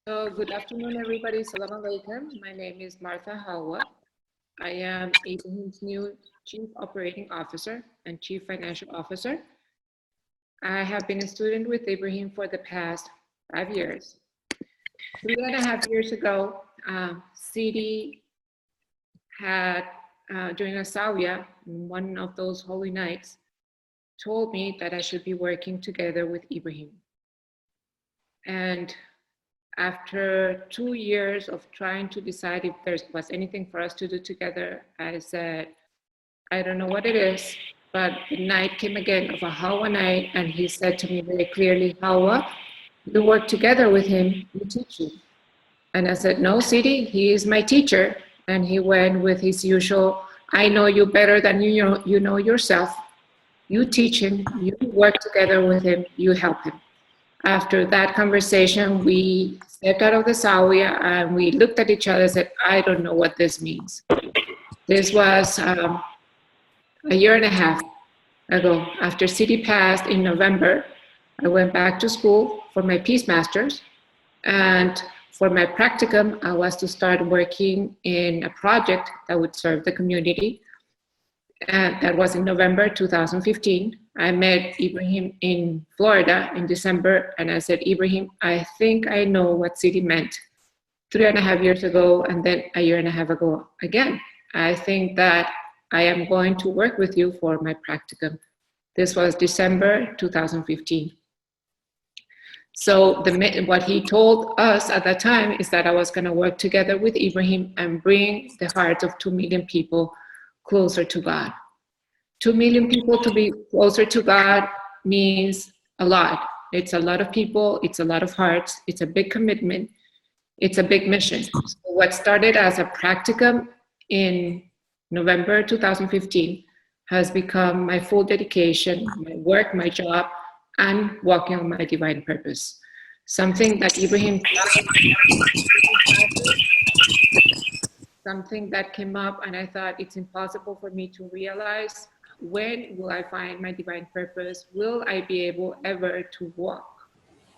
So good afternoon, everybody. Salam alaikum. My name is Martha Hawa. I am Ibrahim's new Chief Operating Officer and Chief Financial Officer. I have been a student with Ibrahim for the past 5 years. 3.5 years ago, CD had, during a Sawiya, one of those holy nights, told me that I should be working together with Ibrahim. And after 2 years of trying to decide if there was anything for us to do together, I said, I don't know what it is, but the night came again of a Hawa night, and he said to me very clearly, Hawa, you work together with him, you teach him. And I said, no, Sidi, he is my teacher. And he went with his usual, I know you better than you know yourself. You teach him, you work together with him, you help him. After that conversation, we stepped out of the Zawiya and we looked at each other and said, I don't know what this means. This was a year and a half ago. After City passed in November, I went back to school for my Peace Masters. And for my practicum, I was to start working in a project that would serve the community. And that was in November 2015. I met Ibrahim in Florida in December, and I said, Ibrahim, I think I know what city meant 3.5 years ago, and then a year and a half ago again. I think that I am going to work with you for my practicum. This was December 2015. So what he told us at that time is that I was going to work together with Ibrahim and bring the hearts of 2 million people closer to God. 2 million people to be closer to God means a lot. It's a lot of people, it's a lot of hearts, it's a big commitment, it's a big mission. So what started as a practicum in November 2015 has become my full dedication, my work, my job, and walking on my divine purpose. Something that Ibrahim something that came up, and I thought it's impossible for me to realize. When will I find my divine purpose? Will I be able ever to walk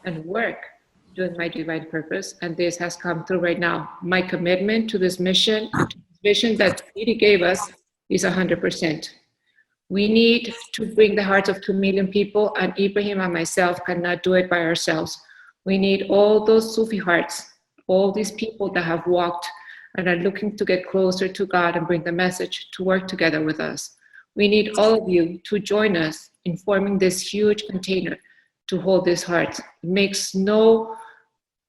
and work doing my divine purpose? And this has come through right now. My commitment to this mission, to this vision that He gave us, is 100%. We need to bring the hearts of 2 million people, and Ibrahim and myself cannot do it by ourselves. We need all those Sufi hearts, all these people that have walked and are looking to get closer to God and bring the message to work together with us. We need all of you to join us in forming this huge container to hold these hearts. It makes no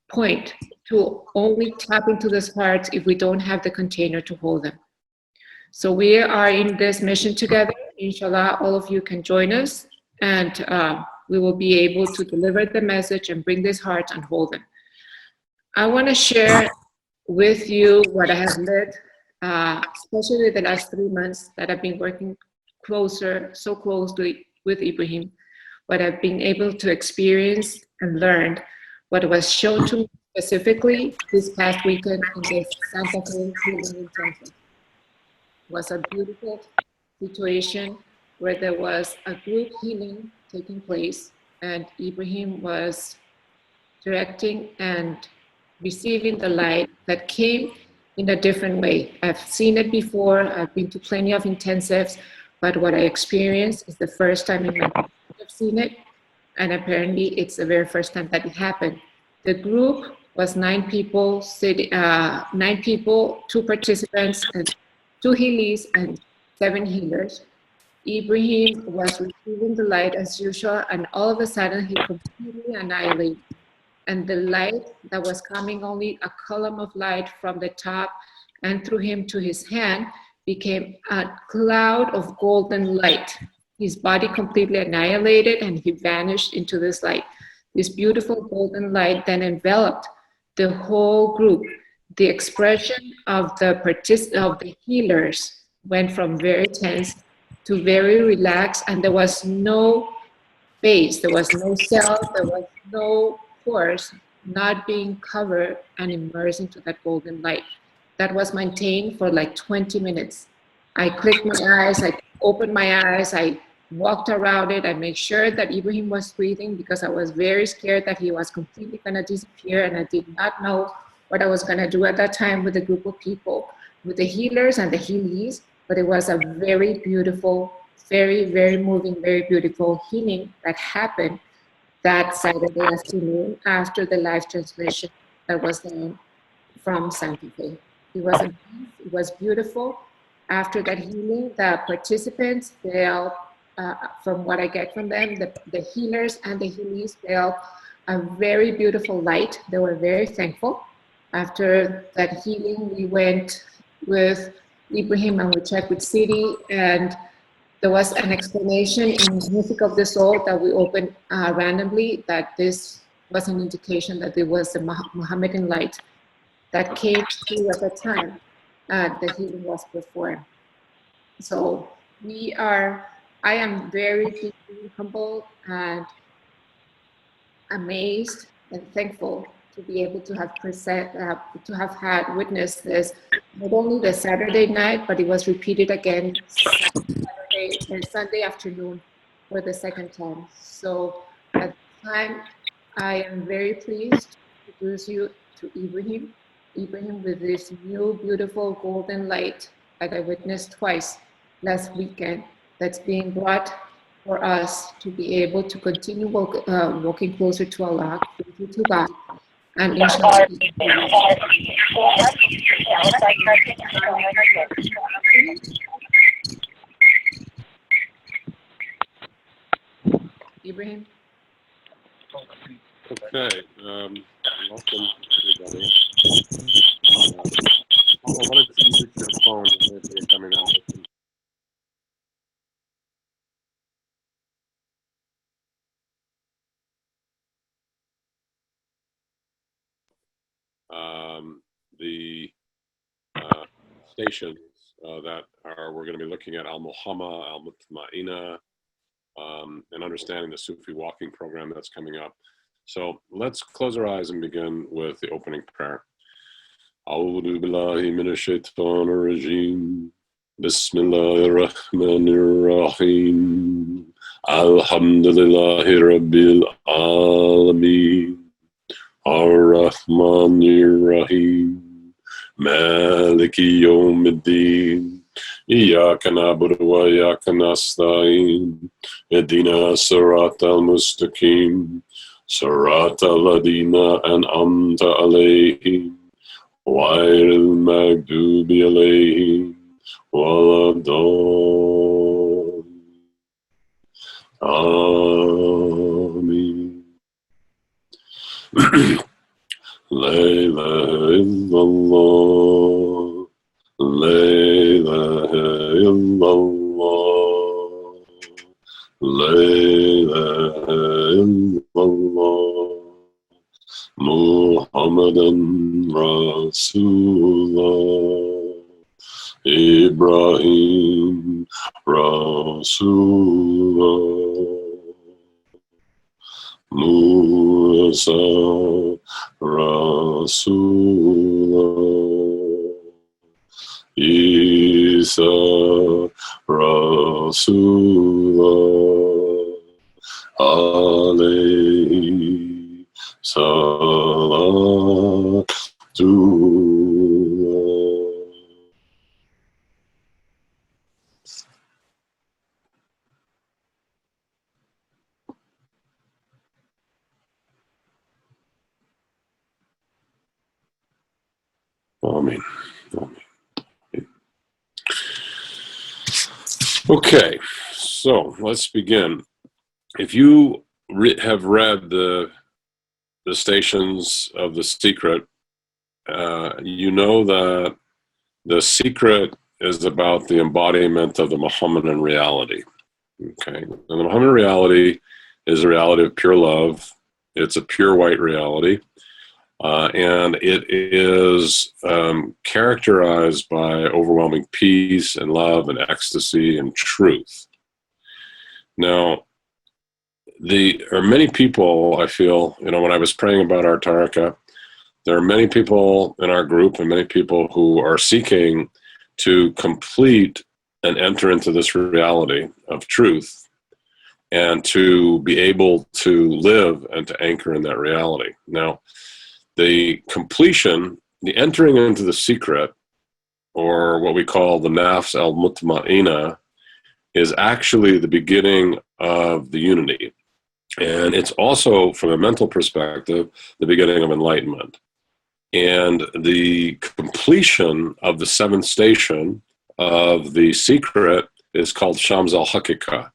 point to only tap into these hearts if we don't have the container to hold them. So we are in this mission together. Inshallah, all of you can join us, and we will be able to deliver the message and bring these hearts and hold them. I want to share with you what I have learned, especially the last 3 months that I've been working so closely with Ibrahim, what I've been able to experience and learn, what was shown to me specifically this past weekend in the Santa Fe Healing Center. Was a beautiful situation where there was a group healing taking place, and Ibrahim was directing and receiving the light that came in a different way. I've seen it before, I've been to plenty of intensives, but what I experienced is the first time in my life I've seen it, and apparently it's the very first time that it happened. The group was 9 people, 9 people, 2 participants, and 2 healies and 7 healers. Ibrahim was receiving the light as usual, and all of a sudden he completely annihilated. And the light that was coming, only a column of light from the top and through him to his hand, became a cloud of golden light. His body completely annihilated and he vanished into this light. This beautiful golden light then enveloped the whole group. The expression of the healers went from very tense to very relaxed, and there was no face, there was no cell, there was no pores not being covered and immersed into that golden light. That was maintained for like 20 minutes. I clicked my eyes, I opened my eyes, I walked around it. I made sure that Ibrahim was breathing because I was very scared that he was completely going to disappear, and I did not know what I was going to do at that time with a group of people, with the healers and the healies. But it was a very beautiful, very, very moving, very beautiful healing that happened that Saturday afternoon after the live transmission that was done from Santa Fe. It was beautiful. After that healing, the participants felt, from what I get from them, the healers and the healers felt a very beautiful light. They were very thankful. After that healing, we went with Ibrahim and we checked with City, and there was an explanation in Music of the Soul that we opened randomly that this was an indication that there was a Mohammedan light that came through at the time the healing was performed. So I am very deeply humbled and amazed and thankful to be able to have had witnessed this, not only the Saturday night, but it was repeated again Saturday and Sunday afternoon for the second time. So at the time, I am very pleased to introduce you to Ibrahim with this new beautiful golden light that I witnessed twice last weekend, that's being brought for us to be able to continue walking closer to Allah, closer to God, and inshallah. Ibrahim? Okay, welcome everybody. I wanted to use your phone if you're coming out with them. The stations that we're going to be looking at Al-Muhammad, Al-Mutma'ina, and understanding the Sufi walking program that's coming up. So let's close our eyes and begin with the opening prayer. A'udhu billahi minash shaitanir rajim. Bismillahir rahmanir rahim. Alhamdulillahi rabbil alameen. Ar-Rahmanir Rahim. Maliki Yawmiddin. Iyyaka na'budu wa iyyaka nasta'in. Ihdina siratal mustaqim. Siratal ladina an'amta alayhim. Ghayril maghdubi alayhim waladdallin. Amin. La ilaha illallah. La ilaha illallah. La ilaha illallah. Muhammadan Rasulullah. Ibrahim Rasulullah. Musa Rasulullah. Isa Rasulullah. Alayhi Salatullah. Amen. Okay, so let's begin. If you have read the Stations of the Secret, you know that the secret is about the embodiment of the Mohammedan reality. Okay, and the Mohammedan reality is a reality of pure love. It's a pure white reality. And it is characterized by overwhelming peace and love and ecstasy and truth. Now, there are many people, I feel, when I was praying about our Taraka, there are many people in our group and many people who are seeking to complete and enter into this reality of truth and to be able to live and to anchor in that reality. Now, the completion, the entering into the secret, or what we call the nafs al-mutma'ina, is actually the beginning of the unity. And it's also, from a mental perspective, the beginning of enlightenment. And the completion of the seventh station of the secret is called Shams al-Haqiqah.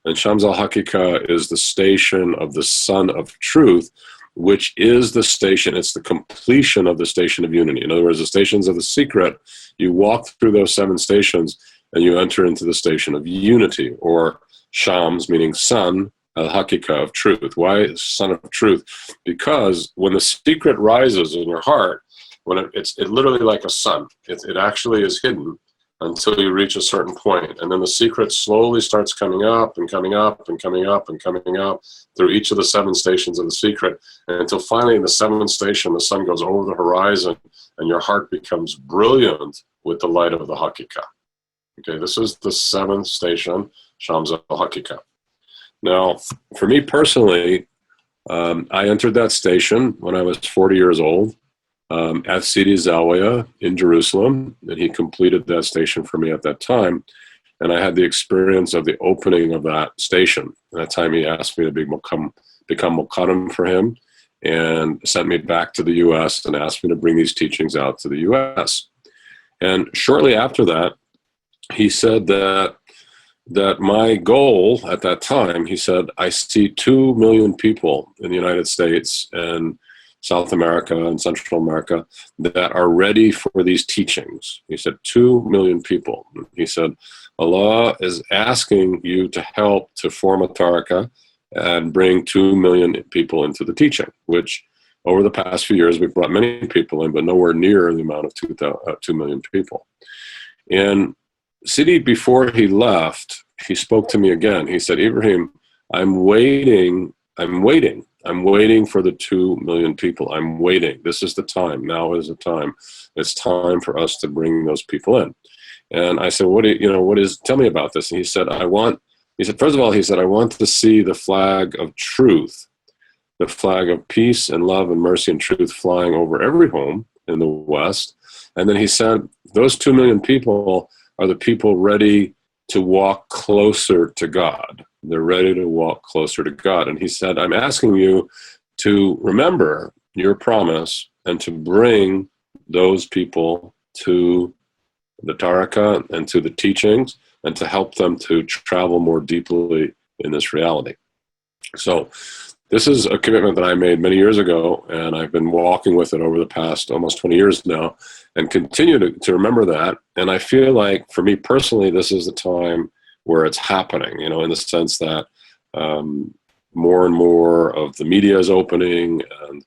And Shams al-Haqiqah is the station of the Sun of Truth, which is the station, it's the completion of the station of unity. In other words, the stations of the secret, you walk through those 7 stations and you enter into the station of unity, or Shams, meaning sun, al-Haqiqah, of truth. Why Sun of Truth? Because when the secret rises in your heart, when it's literally like a sun, it actually is hidden until you reach a certain point. And then the secret slowly starts coming up and coming up and coming up and coming up through each of the 7 stations of the secret, and until finally in the 7th station, the sun goes over the horizon and your heart becomes brilliant with the light of the Haqiqah. Okay, this is the 7th station, Shams al-Haqiqah. Now, for me personally, I entered that station when I was 40 years old at Sidi Zawiya in Jerusalem, and he completed that station for me at that time. And I had the experience of the opening of that station. At that time, he asked me to become Muqaddam for him and sent me back to the U.S. and asked me to bring these teachings out to the U.S. And shortly after that, he said that my goal at that time, he said, I see 2 million people in the United States and South America and Central America that are ready for these teachings. He said, 2 million people. He said, Allah is asking you to help to form a tariqah and bring 2 million people into the teaching, which over the past few years, we've brought many people in, but nowhere near the amount of 2 million people. And Sidi, before he left, he spoke to me again. He said, Ibrahim, I'm waiting for the 2 million people. I'm waiting. This is the time. Now is the time. It's time for us to bring those people in. And I said, tell me about this. And he said, first of all, he said, I want to see the flag of truth, the flag of peace and love and mercy and truth flying over every home in the West. And then he said, those 2 million people are the people ready to walk closer to God. They're ready to walk closer to God. And he said, I'm asking you to remember your promise and to bring those people to the tariqah and to the teachings and to help them to travel more deeply in this reality. So this is a commitment that I made many years ago, and I've been walking with it over the past almost 20 years now and continue to remember that. And I feel like, for me personally, this is the time where it's happening, in the sense that more and more of the media is opening, and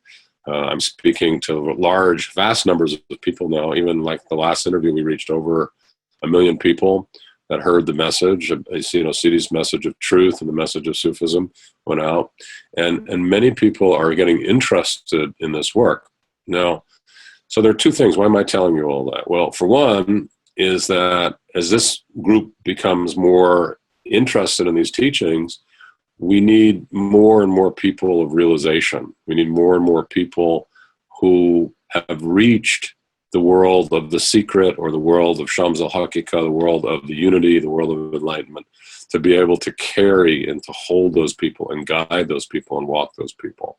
I'm speaking to vast numbers of people now. Even like the last interview, we reached over 1 million people that heard the message. Sidi's message of truth and the message of Sufism went out. And many people are getting interested in this work. Now, so there are 2 things. Why am I telling you all that? Well, for one is that as this group becomes more interested in these teachings, we need more and more people of realization. We need more and more people who have reached the world of the secret, or the world of Shams al-Haqiqah, the world of the unity, the world of enlightenment, to be able to carry and to hold those people and guide those people and walk those people.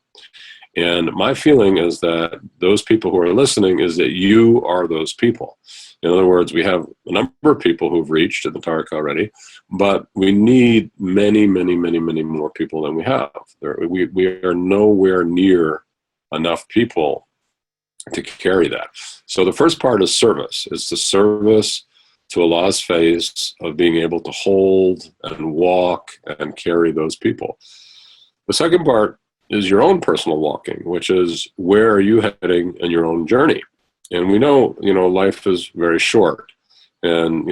And my feeling is that those people who are listening is that you are those people. In other words, we have a number of people who've reached in the tariqah already, but we need many, many, many, many more people than we have. We are nowhere near enough people to carry that. So the first part is service. It's the service to Allah's face of being able to hold and walk and carry those people. The second part is your own personal walking, which is, where are you heading in your own journey? And we know, life is very short. And,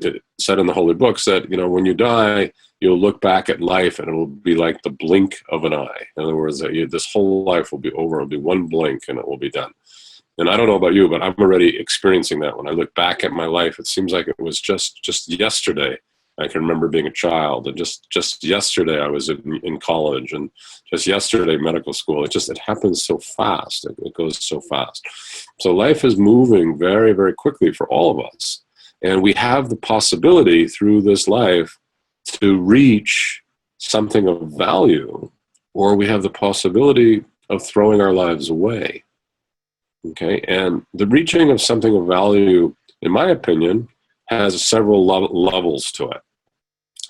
it said in the holy books that, when you die, you'll look back at life and it will be like the blink of an eye. In other words, this whole life will be over. It'll be one blink and it will be done. And I don't know about you, but I'm already experiencing that. When I look back at my life, it seems like it was just yesterday I can remember being a child, and just yesterday I was in college, and just yesterday medical school. It happens so fast. It goes so fast. So life is moving very, very quickly for all of us. And we have the possibility through this life to reach something of value, or we have the possibility of throwing our lives away. Okay, and the reaching of something of value, in my opinion, has several levels to it.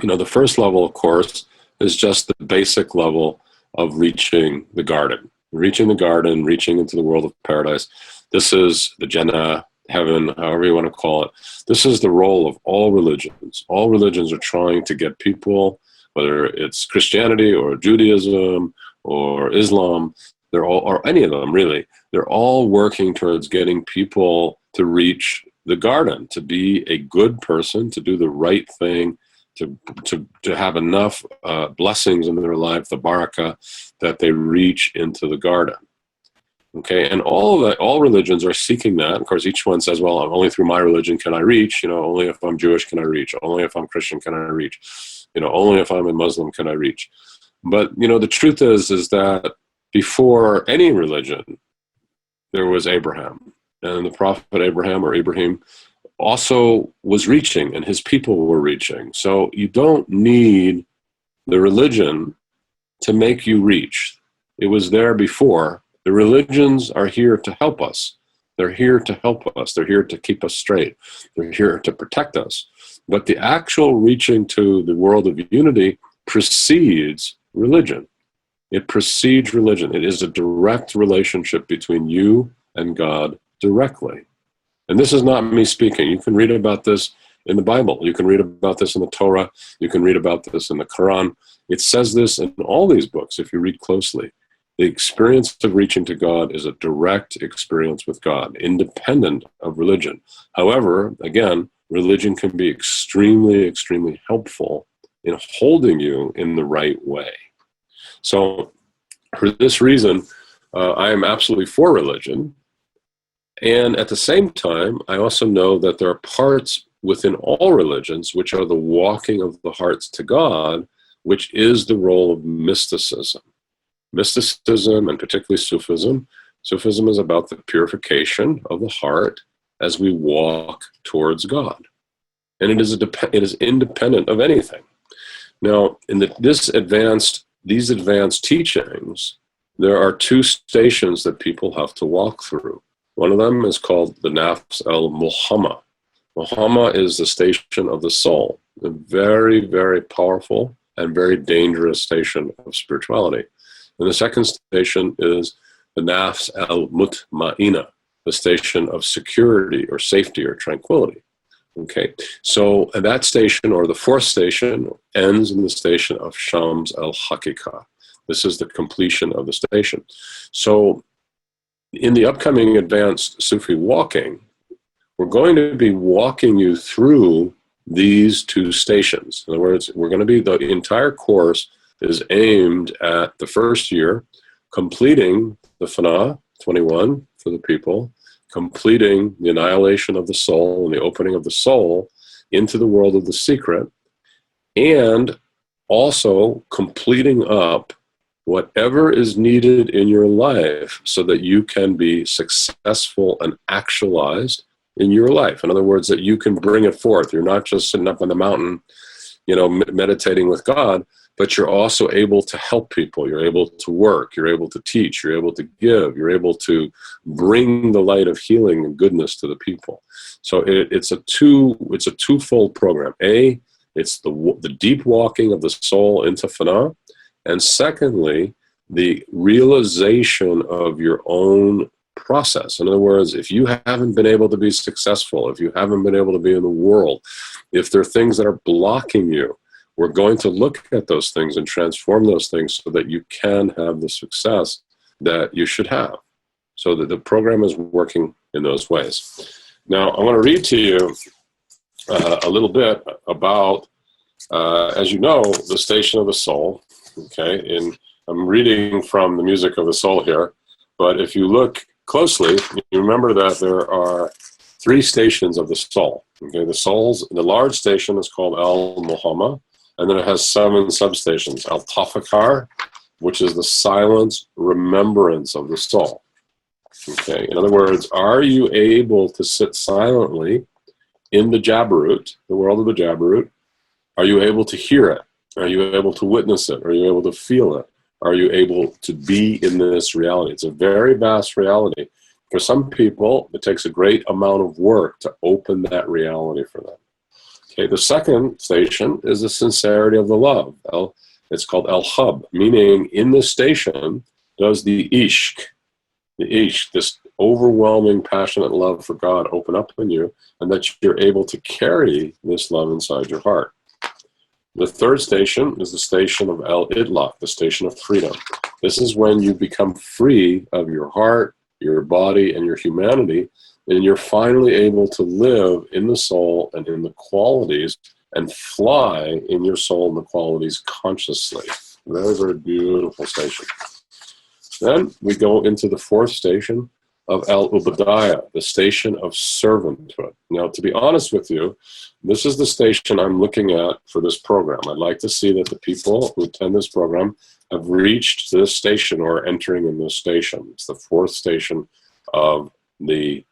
The first level, of course, is just the basic level of reaching the garden, reaching into the world of paradise. This is the Jannah, heaven, however you want to call it. This is the role of all religions. All religions are trying to get people, whether it's Christianity or Judaism or Islam, or any of them really, they're all working towards getting people to reach the garden, to be a good person, to do the right thing, to have enough blessings in their life, the barakah, that they reach into the garden. Okay, and all religions are seeking that. Of course, each one says, well, only through my religion can I reach, only if I'm Jewish can I reach, only if I'm Christian can I reach, only if I'm a Muslim can I reach. But, the truth is that before any religion, there was Abraham. And the prophet Abraham, or Ibrahim, also was reaching, and his people were reaching. So you don't need the religion to make you reach. It was there before. The religions are here to help us. They're here to help us. They're here to keep us straight. They're here to protect us. But the actual reaching to the world of unity precedes religion. It precedes religion. It is a direct relationship between you and God directly. And this is not me speaking. You can read about this in the Bible. You can read about this in the Torah. You can read about this in the Quran. It says this in all these books if you read closely. The experience of reaching to God is a direct experience with God, independent of religion. However, again, religion can be extremely, extremely helpful in holding you in the right way. So for this reason, I am absolutely for religion. And at the same time, I also know that there are parts within all religions which are the walking of the hearts to God, which is the role of mysticism. Mysticism, and particularly Sufism. Sufism is about the purification of the heart as we walk towards God. And it is independent of anything. Now, in these advanced teachings, there are two stations that people have to walk through. One of them is called the Nafs al-Mulhama. Mulhama is the station of the soul, a very, very powerful and very dangerous station of spirituality. And the second station is the Nafs al-Mutma'ina, the station of security or safety or tranquility. Okay, so that station, or the fourth station, ends in the station of Shams al-Haqiqah. This is the completion of the station. So in the upcoming advanced Sufi walking, we're going to be walking you through these two stations. In other words, the entire course is aimed at the first year, completing the Fana, 21 for the people, completing the annihilation of the soul and the opening of the soul into the world of the secret, and also completing up whatever is needed in your life so that you can be successful and actualized in your life. In other words, that you can bring it forth. You're not just sitting up on the mountain, meditating with God, but you're also able to help people. You're able to work. You're able to teach. You're able to give. You're able to bring the light of healing and goodness to the people. So it's a twofold program. It's the deep walking of the soul into Fana, and secondly, the realization of your own process. In other words, if you haven't been able to be successful, if you haven't been able to be in the world, if there are things that are blocking you, we're going to look at those things and transform those things so that you can have the success that you should have. So that the program is working in those ways. Now, I want to read to you a little bit about, as you know, the station of the soul. Okay, and I'm reading from the Music of the Soul here, but if you look closely, you remember that there are three stations of the soul. Okay, the large station is called Al-Muhammad, and then it has 7 substations. Al-Tafakar, which is the silent remembrance of the soul. Okay, in other words, are you able to sit silently in the Jabarut, the world of the Jabarut? Are you able to hear it? Are you able to witness it? Are you able to feel it? Are you able to be in this reality? It's a very vast reality. For some people, it takes a great amount of work to open that reality for them. Okay, the second station is the sincerity of the love. It's called El-Hub, meaning in this station does the ishq, this overwhelming passionate love for God open up in you, and that you're able to carry this love inside your heart. The third station is the station of El-Idlaq, the station of freedom. This is when you become free of your heart, your body, and your humanity, and you're finally able to live in the soul and in the qualities and fly in your soul and the qualities consciously. Very, very beautiful station. Then we go into the fourth station of Al-Ubudiyya, the station of servanthood. Now, to be honest with you, this is the station I'm looking at for this program. I'd like to see that the people who attend this program have reached this station or are entering in this station. It's the fourth station of the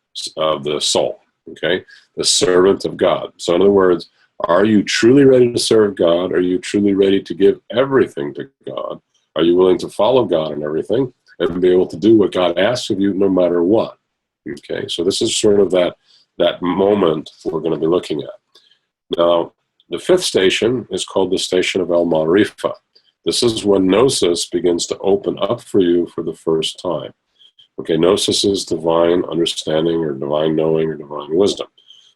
soul, okay? The servant of God. So in other words, are you truly ready to serve God? Are you truly ready to give everything to God? Are you willing to follow God in everything and be able to do what God asks of you no matter what? Okay, so this is sort of that moment we're going to be looking at. Now, the fifth station is called the station of El-Ma'rifah. This is when Gnosis begins to open up for you for the first time. Okay, Gnosis is divine understanding or divine knowing or divine wisdom.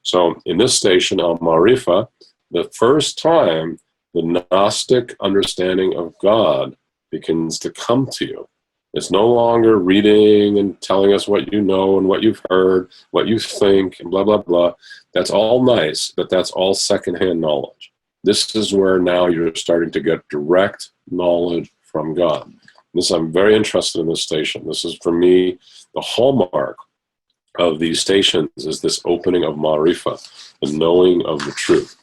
So in this station, Al-Ma'rifah, the first time the Gnostic understanding of God begins to come to you. It's no longer reading and telling us what you know and what you've heard, what you think, and blah, blah, blah. That's all nice, but that's all secondhand knowledge. This is where now you're starting to get direct knowledge from God. I'm very interested in this station. This is, for me, the hallmark of these stations is this opening of Ma'rifah, the knowing of the truth.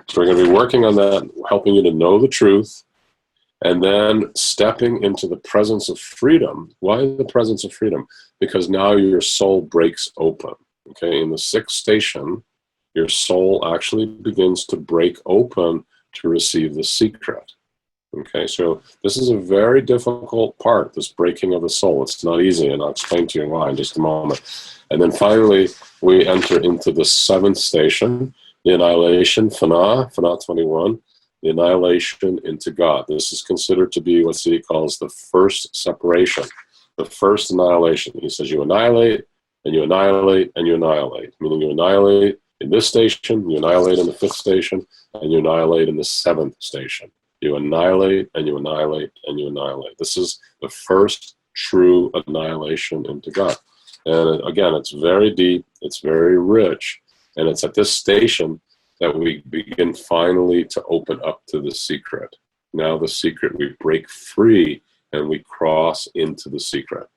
So we're going to be working on that, helping you to know the truth, and then stepping into the presence of freedom. Why the presence of freedom? Because now your soul breaks open. Okay, in the sixth station, your soul actually begins to break open to receive the secret. Okay, so this is a very difficult part, this breaking of the soul. It's not easy, and I'll explain to you why in just a moment. And then finally, we enter into the seventh station, the annihilation, Fana 21, the annihilation into God. This is considered to be what he calls the first separation, the first annihilation. He says you annihilate, and you annihilate, and you annihilate, meaning you annihilate in this station, you annihilate in the fifth station, and you annihilate in the seventh station. You annihilate, and you annihilate, and you annihilate. This is the first true annihilation into God. And again, it's very deep, it's very rich, and it's at this station that we begin finally to open up to the secret. Now the secret, we break free and we cross into the secret.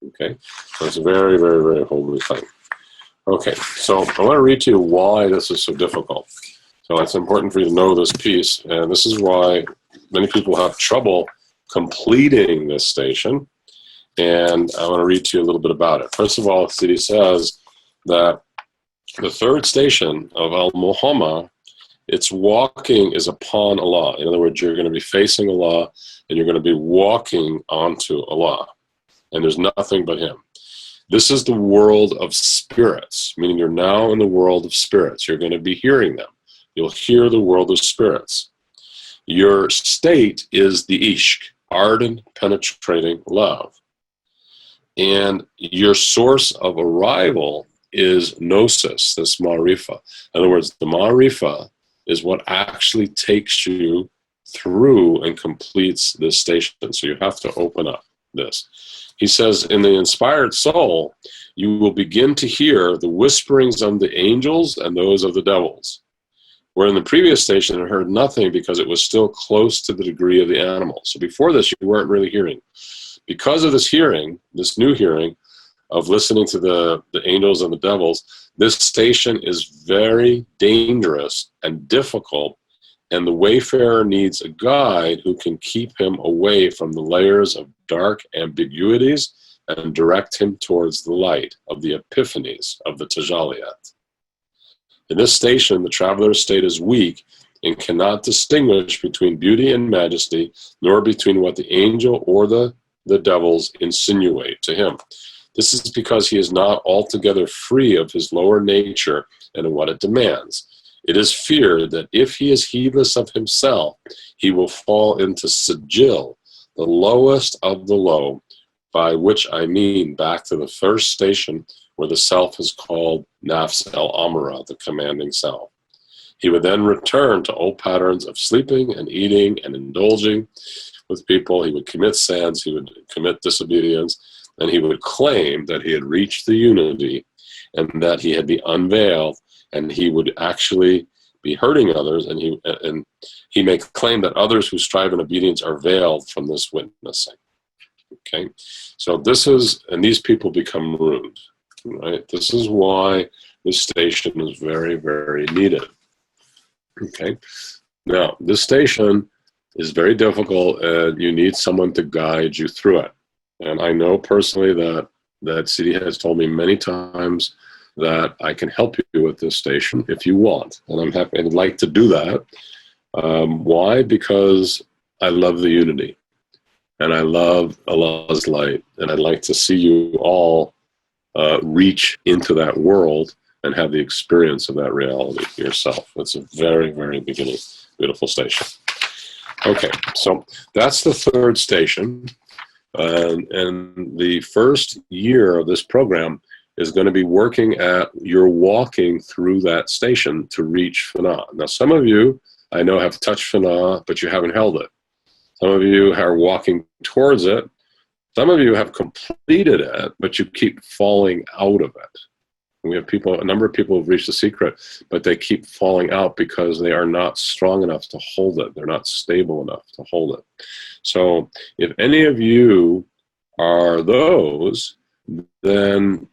Okay, so it's a very, very, very holy thing. Okay, so I want to read to you why this is so difficult. So it's important for you to know this piece, and this is why many people have trouble completing this station. And I want to read to you a little bit about it. First of all, he says that the third station of Al-Muhammad, its walking is upon Allah. In other words, you're going to be facing Allah, and you're going to be walking onto Allah. And there's nothing but Him. This is the world of spirits, meaning you're now in the world of spirits. You're going to be hearing them. You'll hear the world of spirits. Your state is the ishq, ardent, penetrating love. And your source of arrival is gnosis, this ma'rifah. In other words, the ma'rifah is what actually takes you through and completes this station. So you have to open up this. He says, in the inspired soul, you will begin to hear the whisperings of the angels and those of the devils. Where in the previous station, it heard nothing because it was still close to the degree of the animal. So before this, you weren't really hearing. Because of this hearing, this new hearing, of listening to the angels and the devils, this station is very dangerous and difficult, and the wayfarer needs a guide who can keep him away from the layers of dark ambiguities and direct him towards the light of the epiphanies of the Tajalliyat. In this station, the traveler's state is weak and cannot distinguish between beauty and majesty, nor between what the angel or the devils insinuate to him. This is because he is not altogether free of his lower nature and what it demands. It is feared that if he is heedless of himself, he will fall into Sijil, the lowest of the low, by which I mean back to the first station where the self is called Nafs al-Amara, the commanding self. He would then return to old patterns of sleeping and eating and indulging with people. He would commit sins, he would commit disobedience, and he would claim that he had reached the unity and that he had been unveiled, and he would actually be hurting others, and he may claim that others who strive in obedience are veiled from this witnessing. Okay, so this is, and these people become ruined, right? This is why this station is very, very needed. Okay, now this station is very difficult, and you need someone to guide you through it. And I know personally that Sidi has told me many times that I can help you with this station if you want, and I'm happy and like to do that. Why? Because I love the unity, and I love Allah's light, and I'd like to see you all reach into that world and have the experience of that reality yourself. It's a very, very beginning, beautiful station. Okay, so that's the third station, and the first year of this program is going to be working at your walking through that station to reach Fana. Now, some of you I know have touched Fana, but you haven't held it. Some of you are walking towards it. Some of you have completed it, but you keep falling out of it. We have people, a number of people who've reached the secret, but they keep falling out because they are not strong enough to hold it. They're not stable enough to hold it. So if any of you are those, then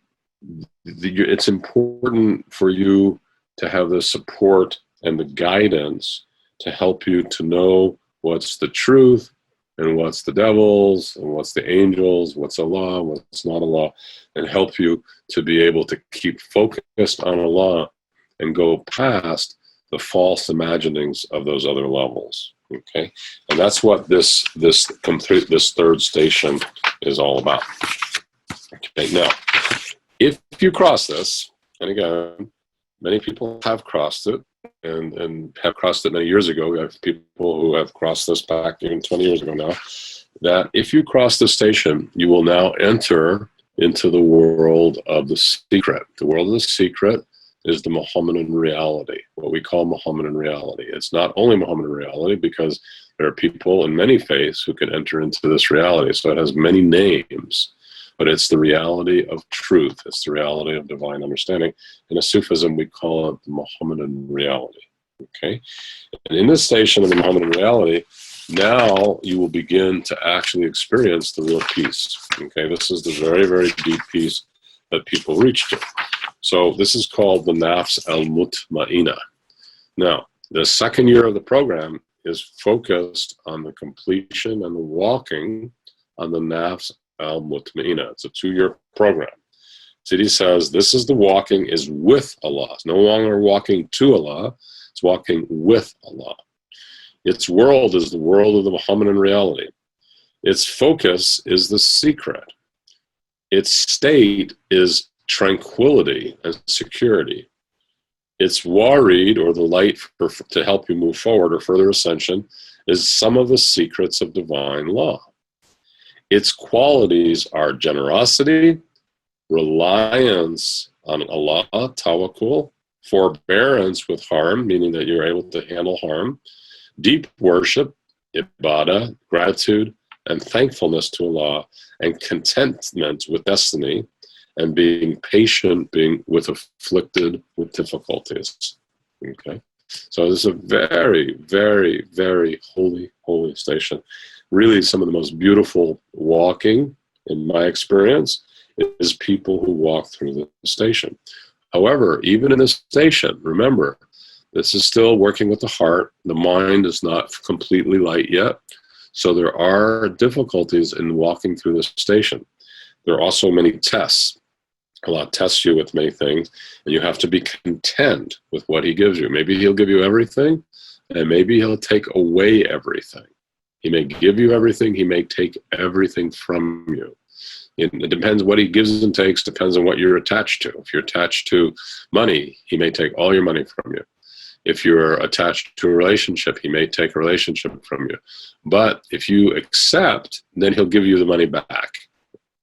it's important for you to have the support and the guidance to help you to know what's the truth and what's the devils and what's the angels, what's Allah, what's not Allah, and help you to be able to keep focused on Allah and go past the false imaginings of those other levels. Okay, and that's what this third station is all about. Okay, now, if you cross this, and again, many people have crossed it, and have crossed it many years ago. We have people who have crossed this back even 20 years ago now, that if you cross the station, you will now enter into the world of the secret. The world of the secret is the Mohammedan reality, what we call Mohammedan reality. It's not only Mohammedan reality because there are people in many faiths who can enter into this reality, so it has many names. But it's the reality of truth. It's the reality of divine understanding. In a Sufism, we call it the Mohammedan reality. Okay? And in this station of the Mohammedan reality, now you will begin to actually experience the real peace. Okay? This is the very, very deep peace that people reach to. So this is called the Nafs al-Mutma'ina. Now, the second year of the program is focused on the completion and the walking on the Nafs al-Mutma'ina. It's a 2-year program. Sidi says this is the walking is with Allah. It's no longer walking to Allah, it's walking with Allah. Its world is the world of the Mohammedan reality. Its focus is the secret. Its state is tranquility and security. Its warid, or the light to help you move forward or further ascension, is some of the secrets of divine law. Its qualities are generosity, reliance on Allah, tawakkul, forbearance with harm, meaning that you're able to handle harm, deep worship, ibadah, gratitude, and thankfulness to Allah, and contentment with destiny, and being patient, being afflicted with difficulties. Okay, so this is a very, very, very holy, holy station. Really, some of the most beautiful walking, in my experience, is people who walk through the station. However, even in this station, remember, this is still working with the heart. The mind is not completely light yet. So there are difficulties in walking through the station. There are also many tests. Allah tests you with many things, and you have to be content with what he gives you. Maybe he'll give you everything, and maybe he'll take away everything. He may give you everything, he may take everything from you. It depends what he gives and takes, depends on what you're attached to. If you're attached to money, he may take all your money from you. If you're attached to a relationship, he may take a relationship from you. But if you accept, then he'll give you the money back.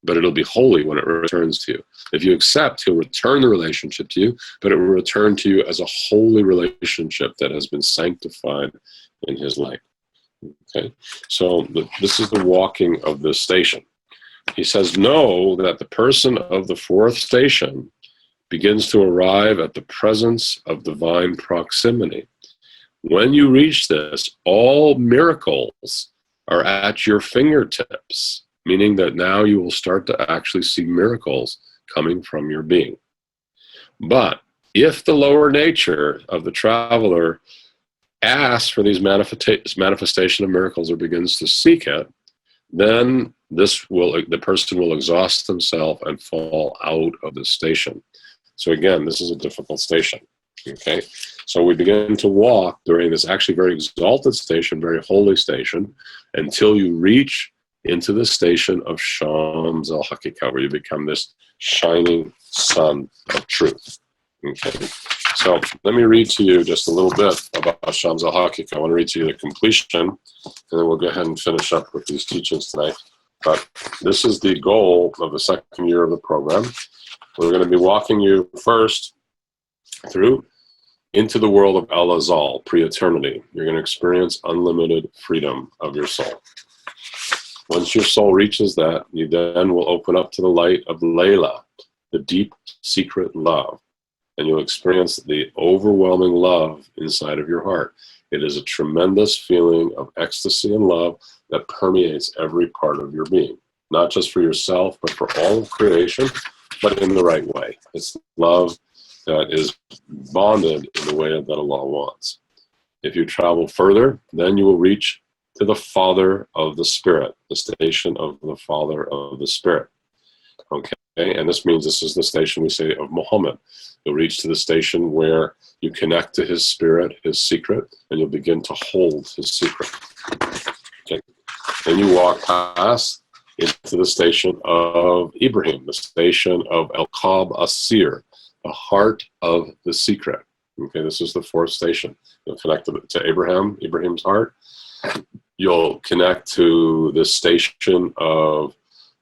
But it'll be holy when it returns to you. If you accept, he'll return the relationship to you, but it will return to you as a holy relationship that has been sanctified in his light. Okay, so this is the walking of this station. He says, know that the person of the fourth station begins to arrive at the presence of divine proximity. When you reach this, all miracles are at your fingertips, meaning that now you will start to actually see miracles coming from your being. But if the lower nature of the traveler asks for these manifestation of miracles or begins to seek it, then the person will exhaust themselves and fall out of the station. So again, this is a difficult station. Okay, so we begin to walk during this actually very exalted station, very holy station, until you reach into the station of Shams al-Haqiqah, where you become this shining sun of truth. Okay, so let me read to you just a little bit about Shams al-Haqiqah. I want to read to you the completion, and then we'll go ahead and finish up with these teachings tonight. But this is the goal of the second year of the program. We're going to be walking you first through into the world of Al-Azal, pre-eternity. You're going to experience unlimited freedom of your soul. Once your soul reaches that, you then will open up to the light of Layla, the deep secret love, and you'll experience the overwhelming love inside of your heart. It is a tremendous feeling of ecstasy and love that permeates every part of your being, not just for yourself, but for all of creation, but in the right way. It's love that is bonded in the way that Allah wants. If you travel further, then you will reach to the Father of the Spirit, the station of the Father of the Spirit. Okay, and this means this is the station, we say, of Muhammad. You'll reach to the station where you connect to his spirit, his secret, and you'll begin to hold his secret. Okay, then you walk past into the station of Ibrahim, the station of Al-Qab Asir, the heart of the secret. Okay, this is the fourth station. You'll connect to Ibrahim's heart. You'll connect to the station of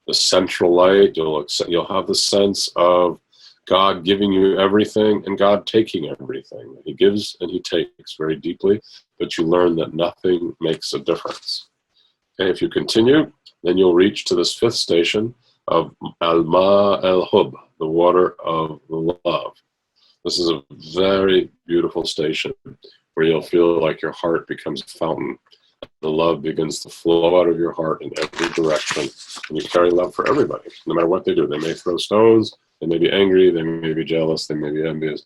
the central light. You'll have the sense of God giving you everything and God taking everything. He gives and he takes very deeply, but you learn that nothing makes a difference. Okay, if you continue, then you'll reach to this fifth station of Al-Ma al-Hub, the water of love. This is a very beautiful station where you'll feel like your heart becomes a fountain. The love begins to flow out of your heart in every direction, and you carry love for everybody, no matter what they do. They may throw stones, they may be angry, they may be jealous, they may be envious,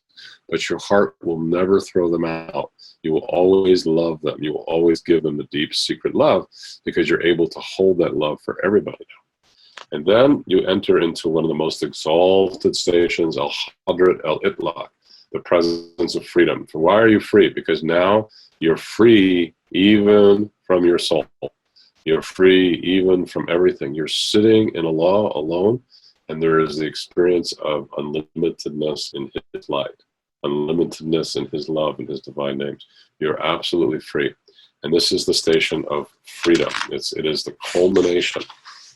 but your heart will never throw them out. You will always love them. You will always give them the deep secret love because you're able to hold that love for everybody now. And then you enter into one of the most exalted stations, Al-Hadrat Al-Itlaq, the presence of freedom. So why are you free? Because now you're free even from your soul. You're free even from everything. You're sitting in Allah alone, and there is the experience of unlimitedness in his light, unlimitedness in his love and his divine names. You're absolutely free. And this is the station of freedom. It is the culmination.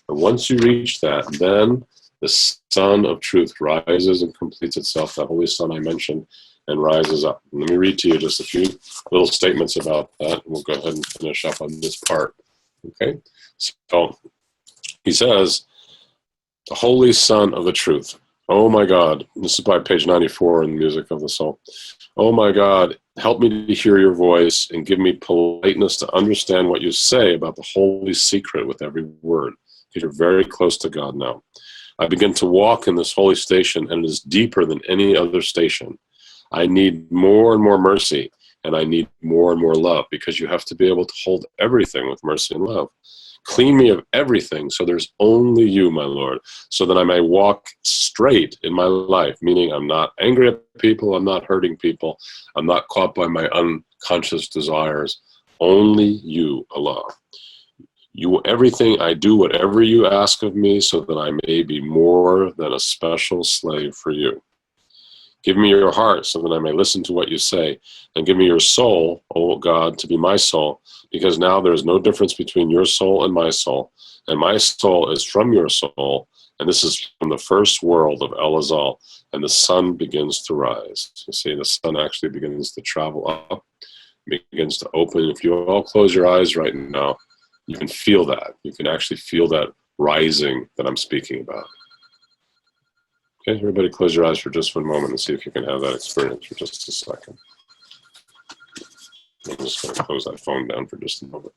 And once you reach that, then the sun of truth rises and completes itself, that holy sun I mentioned, and rises up. And let me read to you just a few little statements about that, and we'll go ahead and finish up on this part. Okay? So he says, the holy sun of the truth. Oh my God, this is by page 94 in the Music of the Soul. Oh my God, help me to hear your voice and give me politeness to understand what you say about the holy secret with every word, because you're very close to God now. I begin to walk in this holy station, and it is deeper than any other station. I need more and more mercy, and I need more and more love, because you have to be able to hold everything with mercy and love. Clean me of everything, so there's only you, my Lord, so that I may walk straight in my life, meaning I'm not angry at people, I'm not hurting people, I'm not caught by my unconscious desires. Only you, Allah. You, everything I do, whatever you ask of me, so that I may be more than a special slave for you. Give me your heart, so that I may listen to what you say, and give me your soul, O God, to be my soul, because now there is no difference between your soul and my soul is from your soul, and this is from the first world of El Azal, and the sun begins to rise. You see, the sun actually begins to travel up, begins to open. If you all close your eyes right now, you can feel that. You can actually feel that rising that I'm speaking about. Okay, everybody close your eyes for just one moment and see if you can have that experience for just a second. I'm just going to close that phone down for just a moment.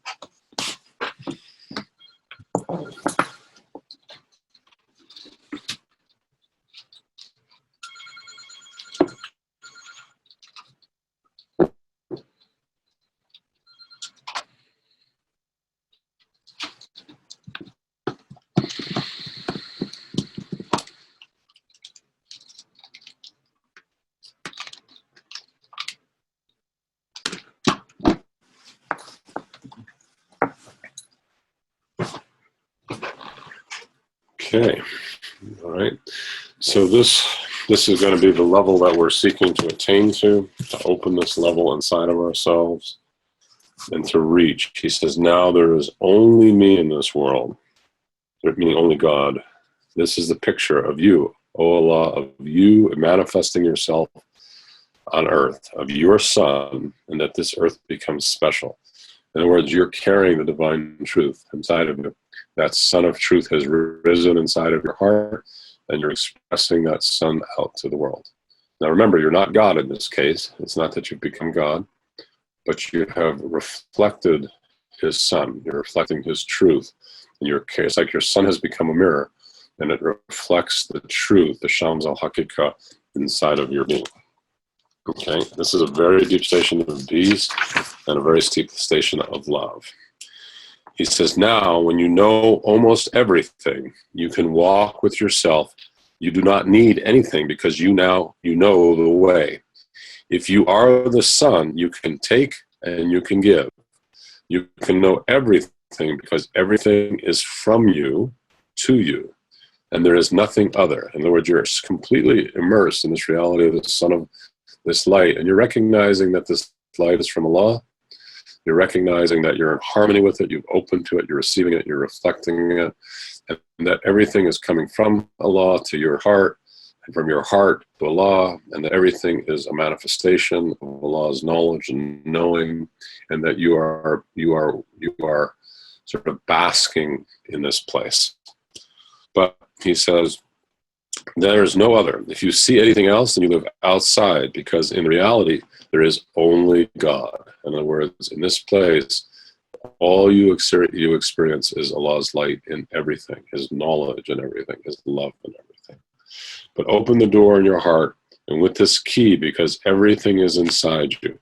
Okay, all right. So this is going to be the level that we're seeking to attain to open this level inside of ourselves and to reach. He says, now there is only me in this world, meaning only God. This is the picture of you, O Allah, of you manifesting yourself on earth, of your Son, and that this earth becomes special. In other words, you're carrying the divine truth inside of you. That sun of truth has risen inside of your heart, and you're expressing that sun out to the world. Now remember, you're not God in this case. It's not that you've become God, but you have reflected his sun. You're reflecting his truth. And it's like your sun has become a mirror, and it reflects the truth, the Shams al-Haqiqah, inside of your being. Okay, this is a very deep station of peace and a very steep station of love. He says, now, when you know almost everything, you can walk with yourself. You do not need anything, because you know the way. If you are the sun, you can take and you can give. You can know everything, because everything is from you to you, and there is nothing other. In other words, you're completely immersed in this reality of the sun of this light, and you're recognizing that this light is from Allah. You're recognizing that you're in harmony with it, you've opened to it, you're receiving it, you're reflecting it, and that everything is coming from Allah to your heart, and from your heart to Allah, and that everything is a manifestation of Allah's knowledge and knowing, and that you are sort of basking in this place. But he says, there is no other. If you see anything else, then you live outside, because in reality, there is only God. In other words, in this place, all you experience is Allah's light in everything, his knowledge in everything, his love in everything. But open the door in your heart, and with this key, because everything is inside you,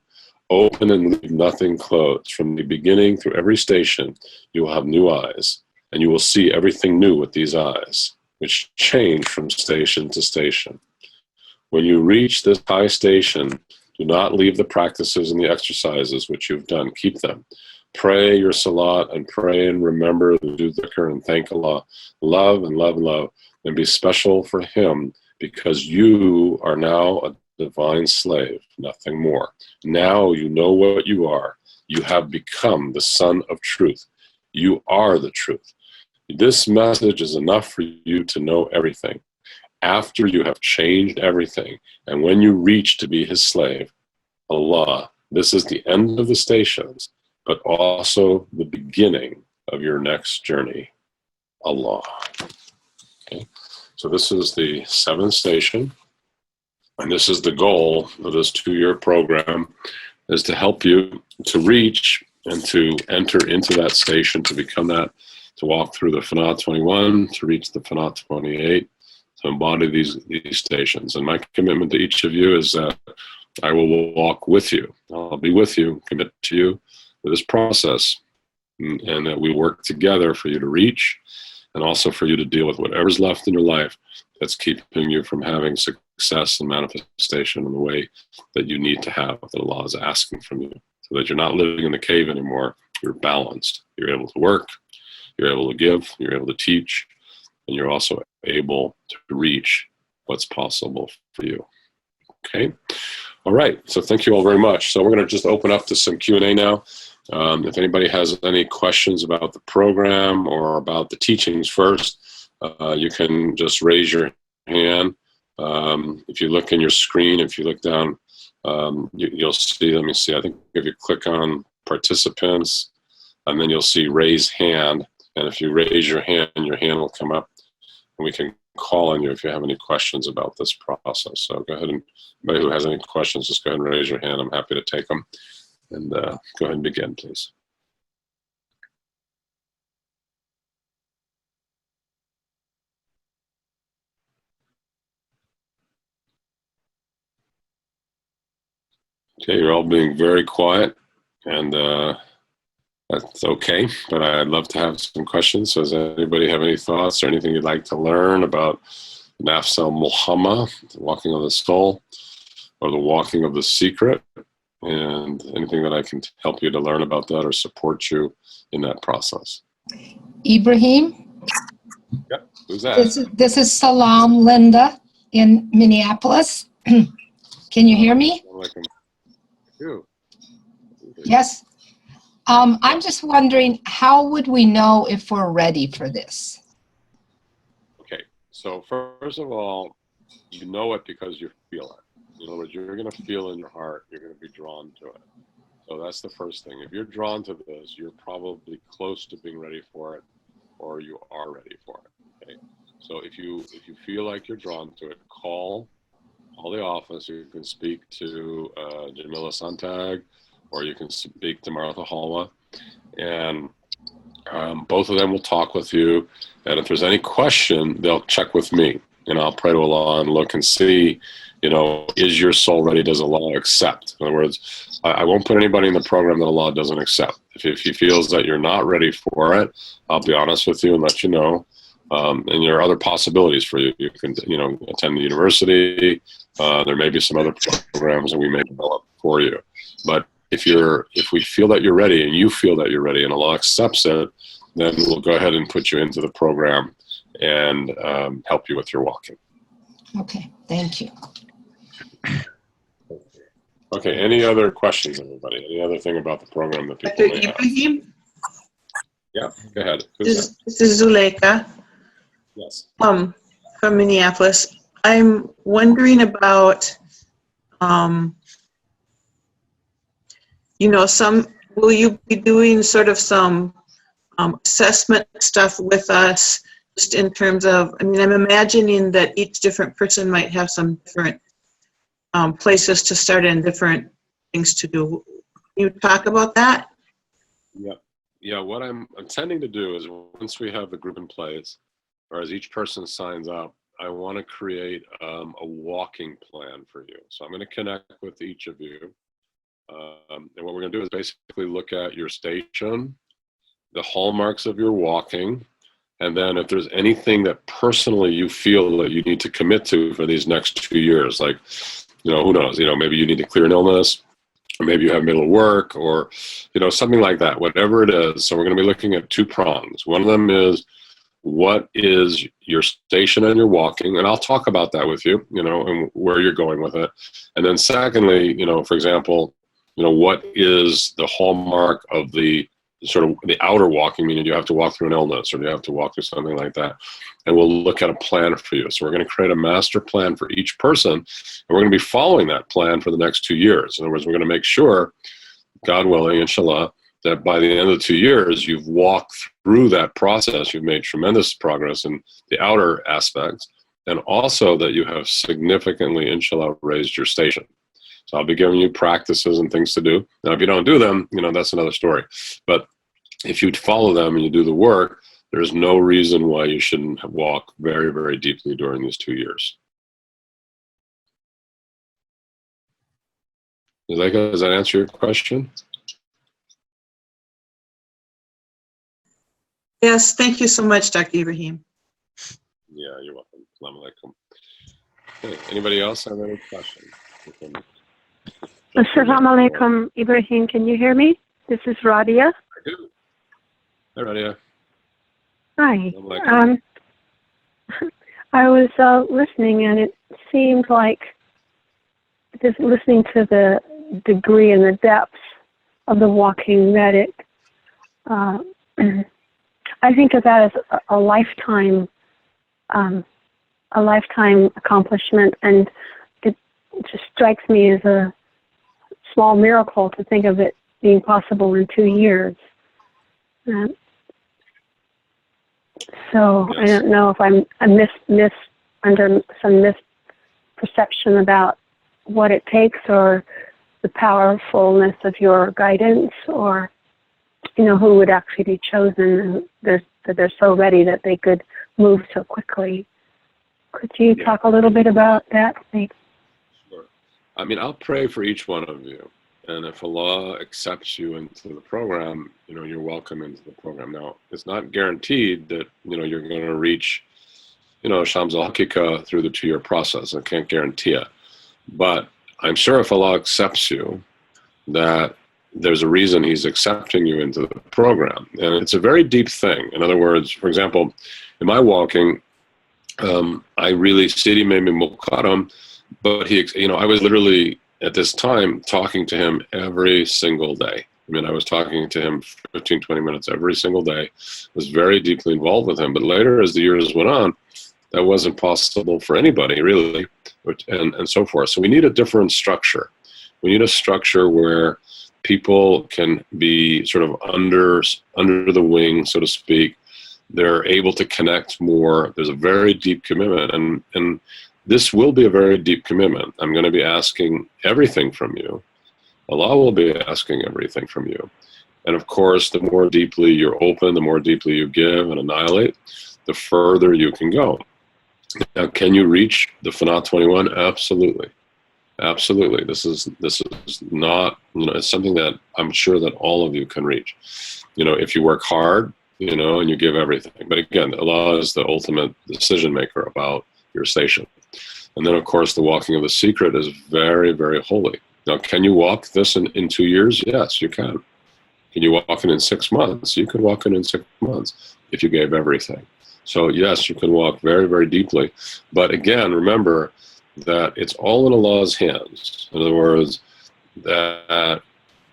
open and leave nothing closed. From the beginning through every station, you will have new eyes, and you will see everything new with these eyes, which change from station to station. When you reach this high station, do not leave the practices and the exercises which you've done. Keep them. Pray your salat, and pray and remember the dhikr, and thank Allah. Love and love and love, and be special for him, because you are now a divine slave, nothing more. Now you know what you are. You have become the son of truth. You are the truth. This message is enough for you to know everything. After you have changed everything, and when you reach to be his slave, Allah, this is the end of the stations, but also the beginning of your next journey. Allah. Okay. So this is the 7th station, and this is the goal of this 2-year program, is to help you to reach and to enter into that station, to become that, to walk through the Fana 21, to reach the Fana 28, to embody these stations. And my commitment to each of you is that I will walk with you. I'll be with you, commit to you with this process, and that we work together for you to reach, and also for you to deal with whatever's left in your life that's keeping you from having success and manifestation in the way that you need to have, that Allah is asking from you, so that you're not living in the cave anymore. You're balanced. You're able to work, you're able to give, you're able to teach, and you're also able to reach what's possible for you. Okay? All right, so thank you all very much. So we're going to just open up to some Q&A now. If anybody has any questions about the program or about the teachings first, you can just raise your hand. If you look in your screen, if you look down, you'll see, let me see, I think if you click on participants, and then you'll see raise hand. And if you raise your hand will come up, and we can call on you if you have any questions about this process. So go ahead, and anybody who has any questions, just go ahead and raise your hand. I'm happy to take them. And go ahead and begin, please. Okay, you're all being very quiet, and that's okay, but I'd love to have some questions. So does anybody have any thoughts or anything you'd like to learn about Nafs al-Mulhamma, the walking of the soul, or the walking of the secret, and anything that I can help you to learn about that or support you in that process? Ibrahim? Yep, who's that? This is Salam Linda in Minneapolis. Can you hear me? Yes. I'm just wondering, how would we know if we're ready for this? Okay, so first of all, you know it because you feel it. In other words, you're going to feel in your heart, you're going to be drawn to it. So that's the first thing. If you're drawn to this, you're probably close to being ready for it, or you are ready for it. Okay. So if you feel like you're drawn to it, call the office. You can speak to Jamila Sontag, or you can speak to Martha Halwa, and both of them will talk with you. And if there's any question, they'll check with me, and I'll pray to Allah and look and see, is your soul ready? Does Allah accept? In other words, I won't put anybody in the program that Allah doesn't accept. If He feels that you're not ready for it, I'll be honest with you and let you know. And there are other possibilities for you. You can, attend the university. There may be some other programs that we may develop for you. But if we feel that you're ready, and you feel that you're ready, and Allah accepts it, then we'll go ahead and put you into the program and help you with your walking. Okay, thank you. Okay, any other questions, everybody? Any other thing about the program that people may have? Ibrahim? Yeah, go ahead. This is Zuleika. Yes. From Minneapolis. I'm wondering about, will you be doing sort of some assessment stuff with us, just in terms of, I'm imagining that each different person might have some different places to start and different things to do. Can you talk about that? Yeah, what I'm intending to do is, once we have the group in place, or as each person signs up, I want to create a walking plan for you. So I'm going to connect with each of you. And what we're going to do is basically look at your station, the hallmarks of your walking, and then if there's anything that personally you feel that you need to commit to for these next 2 years, like, who knows, maybe you need to clear an illness, or maybe you haven't been able to work, or, something like that, whatever it is. So we're going to be looking at 2 prongs. One of them is, what is your station and your walking? And I'll talk about that with you, and where you're going with it. And then secondly, for example, what is the hallmark of the sort of the outer walking, meaning you have to walk through an illness, or you have to walk through something like that. And we'll look at a plan for you. So we're going to create a master plan for each person, and we're going to be following that plan for the next 2 years. In other words, we're going to make sure, God willing, inshallah, that by the end of the 2 years, you've walked through that process. You've made tremendous progress in the outer aspects, and also that you have significantly, inshallah, raised your station. So I'll be giving you practices and things to do. Now, if you don't do them, that's another story. But if you follow them and you do the work, there's no reason why you shouldn't walk very, very deeply during these 2 years. Does that answer your question? Yes, thank you so much, Dr. Ibrahim. Yeah, you're welcome. Assalamu alaikum. Okay, anybody else have any questions? Assalamu alaikum, Ibrahim. Can you hear me? This is Radia. I do. Hi, Radia. Hi. Assalamu alaikum. I was listening, and it seemed like, just listening to the degree and the depth of the walking, that it, I think of that as a lifetime accomplishment, and it just strikes me as a small miracle to think of it being possible in 2 years. So I don't know if I'm under some misperception about what it takes, or the powerfulness of your guidance, or who would actually be chosen, and that they're so ready that they could move so quickly. Could you talk a little bit about that, please? Sure. I mean, I'll pray for each one of you. And if Allah accepts you into the program, you're welcome into the program. Now, it's not guaranteed that, you're going to reach, Shams al-Hakika through the 2-year process. I can't guarantee it. But I'm sure if Allah accepts you, that there's a reason He's accepting you into the program. And it's a very deep thing. In other words, for example, in my walking, I really, Sidi made me muqaddam, but I was literally at this time talking to him every single day. I mean, I was talking to him 15, 20 minutes every single day, was very deeply involved with him. But later, as the years went on, that wasn't possible for anybody, really, and so forth. So we need a different structure. We need a structure where people can be sort of under the wing, so to speak. They're able to connect more. There's a very deep commitment, and this will be a very deep commitment. I'm going to be asking everything from you. Allah will be asking everything from you. And of course, the more deeply you're open, the more deeply you give and annihilate, the further you can go. Now, can you reach the Fana 21? Absolutely. Absolutely. This is not, it's something that I'm sure that all of you can reach. If you work hard, and you give everything. But again, Allah is the ultimate decision maker about your station. And then, of course, the walking of the secret is very, very holy. Now, can you walk this in 2 years? Yes, you can. Can you walk it in 6 months? You can walk it in 6 months if you gave everything. So, yes, you can walk very, very deeply. But again, remember that it's all in Allah's hands. In other words, that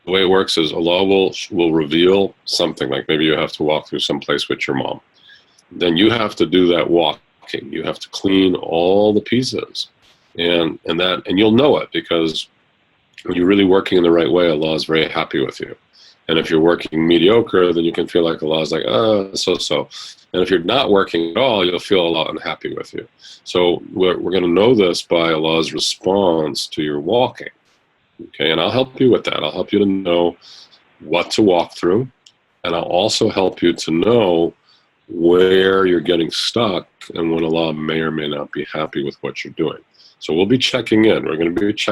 the way it works is Allah will reveal something, like maybe you have to walk through some place with your mom. Then you have to do that walking. You have to clean all the pieces. And you'll know it, because when you're really working in the right way, Allah is very happy with you. And if you're working mediocre, then you can feel like Allah is like, so. And if you're not working at all, you'll feel a lot unhappy with you. So we're going to know this by Allah's response to your walking. Okay, and I'll help you with that. I'll help you to know what to walk through, and I'll also help you to know where you're getting stuck and when Allah may or may not be happy with what you're doing. So we'll be checking in. We're going to be this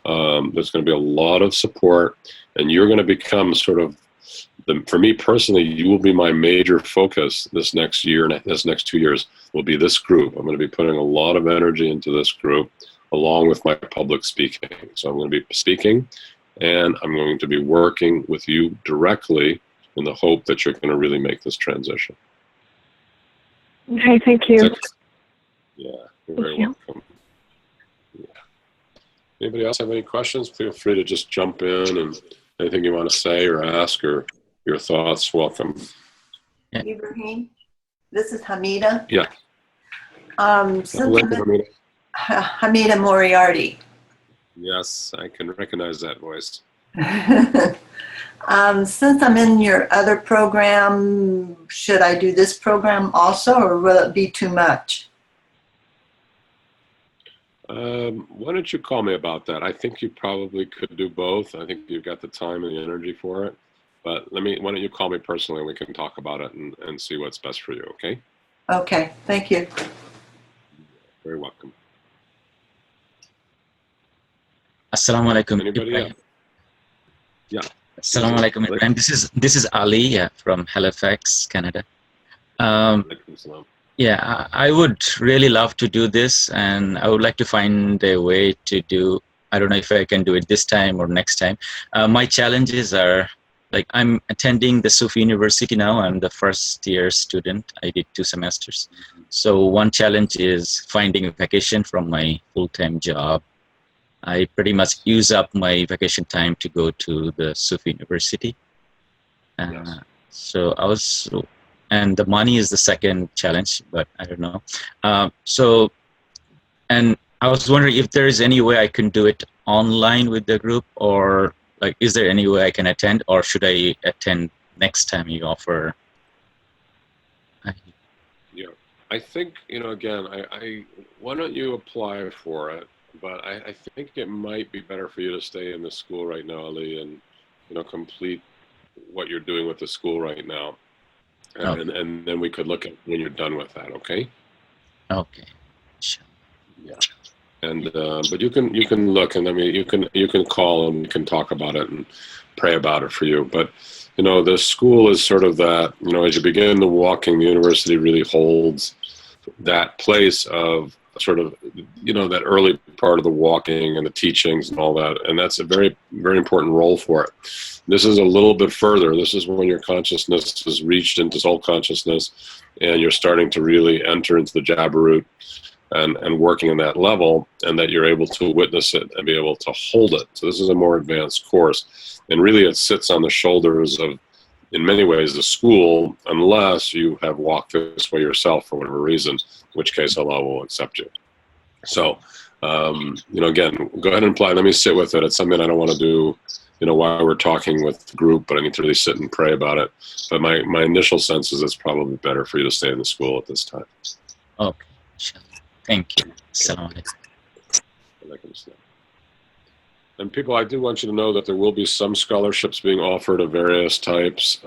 there's going to be a lot of support, and you're going to become sort of, for me personally, you will be my major focus this next year, and this next 2 years will be this group. I'm going to be putting a lot of energy into this group, along with my public speaking. So I'm going to be speaking, and I'm going to be working with you directly in the hope that you're going to really make this transition. Okay, thank you. Yeah, you're very welcome. Yeah. Anybody else have any questions? Feel free to just jump in, and anything you want to say or ask or your thoughts, welcome. Ibrahim, this is Hamida. Yeah. Hamida Moriarty. Yes, I can recognize that voice. Since I'm in your other program, should I do this program also, or will it be too much? Why don't you call me about that? I think you probably could do both. I think you've got the time and the energy for it. But why don't you call me personally and we can talk about it and see what's best for you, okay? Okay, thank you. Very welcome. Assalamu alaikum, Anybody Ibrahim. else? Yeah. Assalamu alaikum, Ibrahim. This is Ali from Halifax, Canada. Yeah, I would really love to do this, and I would like to find a way to do. I don't know if I can do it this time or next time. My challenges are, like, I'm attending the Sufi University now. I'm the first year student. I did 2 semesters. So one challenge is finding a vacation from my full-time job. I pretty much use up my vacation time to go to the Sufi University. Yes. So and the money is the second challenge, but I don't know. And I was wondering if there is any way I can do it online with the group, or like, is there any way I can attend, or should I attend next time you offer? Yeah, I think, again, why don't you apply for it? But I think it might be better for you to stay in the school right now, Ali, and, complete what you're doing with the school right now. And then we could look at when you're done with that, okay? Okay. Sure. Yeah. And but you can look, and I mean you can call and we can talk about it and pray about it for you. But the school is sort of that, as you begin the walking, the university really holds that place of sort of that early part of the walking and the teachings and all that, and that's a very, very important role for it. This is a little bit further. This is when your consciousness has reached into soul consciousness and you're starting to really enter into the Jabarut and working in that level, and that you're able to witness it and be able to hold it. So this is a more advanced course, and really it sits on the shoulders of, in many ways, the school, unless you have walked this way yourself for whatever reason, in which case Allah will accept you. So, again, go ahead and apply. Let me sit with it. It's something I don't want to do, while we're talking with the group, but I need to really sit and pray about it. But my initial sense is it's probably better for you to stay in the school at this time. Okay. Sure. Thank you. Assalamu alaikum. And people, I do want you to know that there will be some scholarships being offered of various types.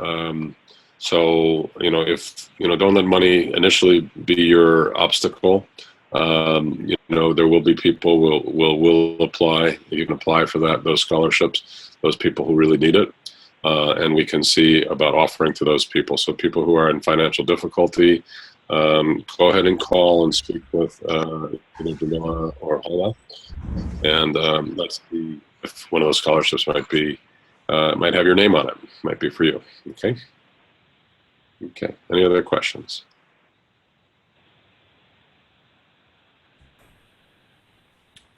So, don't let money initially be your obstacle. There will be people will apply. You can apply for those scholarships, those people who really need it. And we can see about offering to those people. So people who are in financial difficulty, go ahead and call and speak with Jamila or Hala, and let's see if one of those scholarships might have your name on it. Might be for you. Okay. Okay. Any other questions?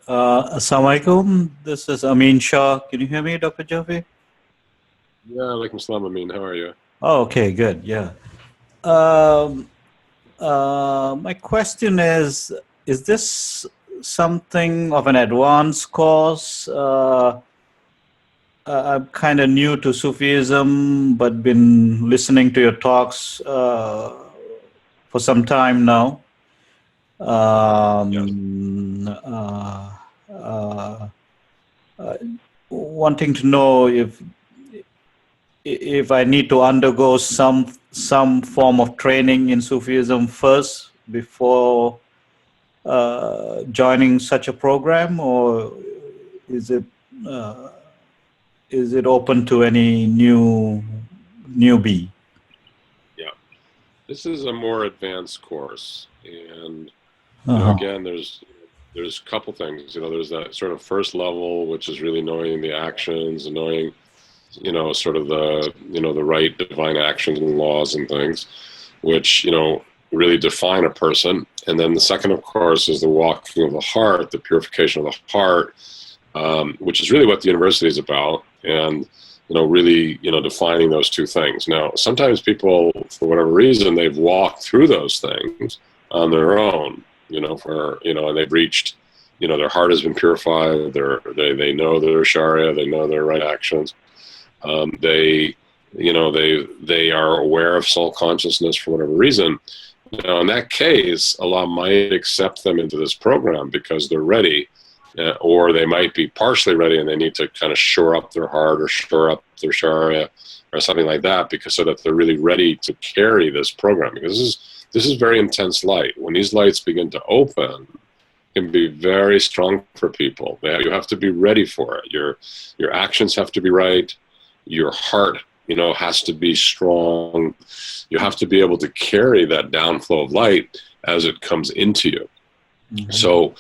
Assalamu alaikum. This is Amin Shah. Can you hear me, Dr. Jafi? Yeah, alaikum salam, Amin. How are you? Oh, okay, good. Yeah. My question is this something of an advanced course? I'm kind of new to Sufism, but been listening to your talks for some time now. Wanting to know if I need to undergo some form of training in Sufism first before joining such a program, or is it open to any newbie? Yeah, this is a more advanced course, and again, there's a couple things. There's that sort of first level, which is really knowing the actions and knowing, sort of the right divine actions and laws and things, which, really define a person. And then the second, of course, is the walking of the heart, the purification of the heart, which is really what the university is about. And, really, defining those two things. Now, sometimes people, for whatever reason, they've walked through those things on their own, and they've reached, their heart has been purified. They know their Sharia, they know their right actions. They are aware of soul consciousness for whatever reason. Now, in that case, Allah might accept them into this program because they're ready. or they might be partially ready and they need to kind of shore up their heart or shore up their sharia or something like that, because so that they're really ready to carry this program. Because this is very intense light. When these lights begin to open, it can be very strong for people. You have to be ready for it. Your actions have to be right. Your heart, has to be strong. You have to be able to carry that downflow of light as it comes into you. Mm-hmm. So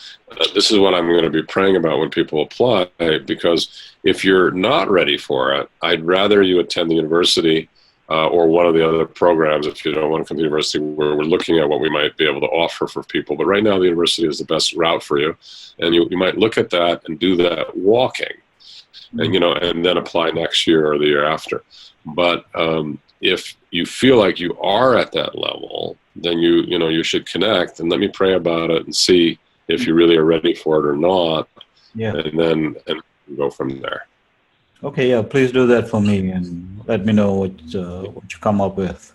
this is what I'm going to be praying about when people apply, because if you're not ready for it, I'd rather you attend the university or one of the other programs if you don't want to come to the university, where we're looking at what we might be able to offer for people. But right now the university is the best route for you. And you might look at that and do that walking, and and then apply next year or the year after. But if you feel like you are at that level, then you should connect and let me pray about it and see if you really are ready for it or not. Yeah. And then go from there. Okay, yeah, please do that for me and let me know what you come up with.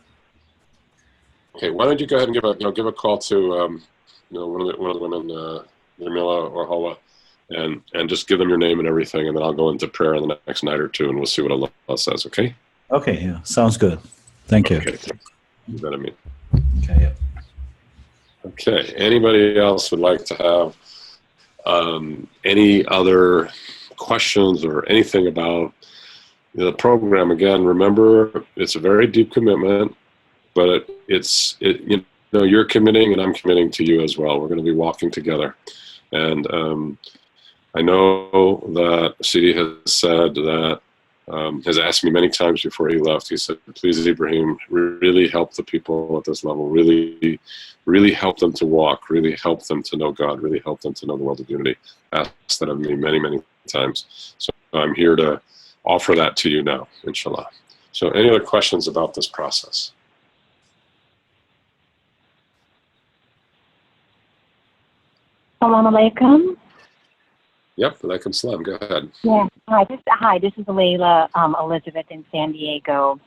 Okay, why don't you go ahead and give a call to one of the women, Jamila or Hawa, and just give them your name and everything, and then I'll go into prayer in the next night or two, and we'll see what Allah says. Okay. Okay. Yeah. Sounds good. Thank you. Okay. You bet, Amin. Okay. Yeah. Okay. Anybody else would like to have any other questions or anything about the program? Again, remember, it's a very deep commitment, but you're committing and I'm committing to you as well. We're going to be walking together. And I know that Sidi has said that, has asked me many times before he left, he said, please, Ibrahim, really help the people at this level, really, really help them to walk, really help them to know God, really help them to know the world of unity. Asked that of me many, many times. So I'm here to offer that to you now, inshallah. So any other questions about this process? Assalamu alaikum. Yep, alaikum salam. Go ahead. Yeah. Hi, this is Layla Elizabeth in San Diego.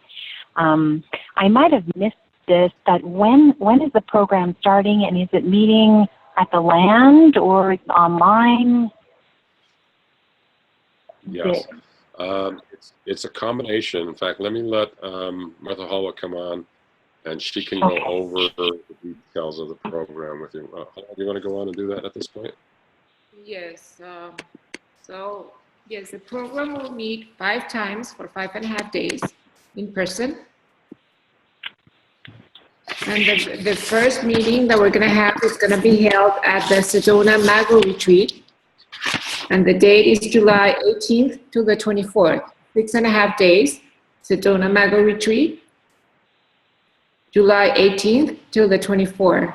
I might have missed this, but when is the program starting, and is it meeting at the land or online? Yes. It's a combination. In fact, let me let Martha Halwa come on, and she can go over the details of the program with you. Do you want to go on and do that at this point? Yes. Yes, the program will meet 5 times for 5.5 days in person. And the first meeting that we're going to have is going to be held at the Sedona Mago Retreat. And the date is July 18th to the 24th, 6.5 days, Sedona Mago Retreat, July 18th to the 24th.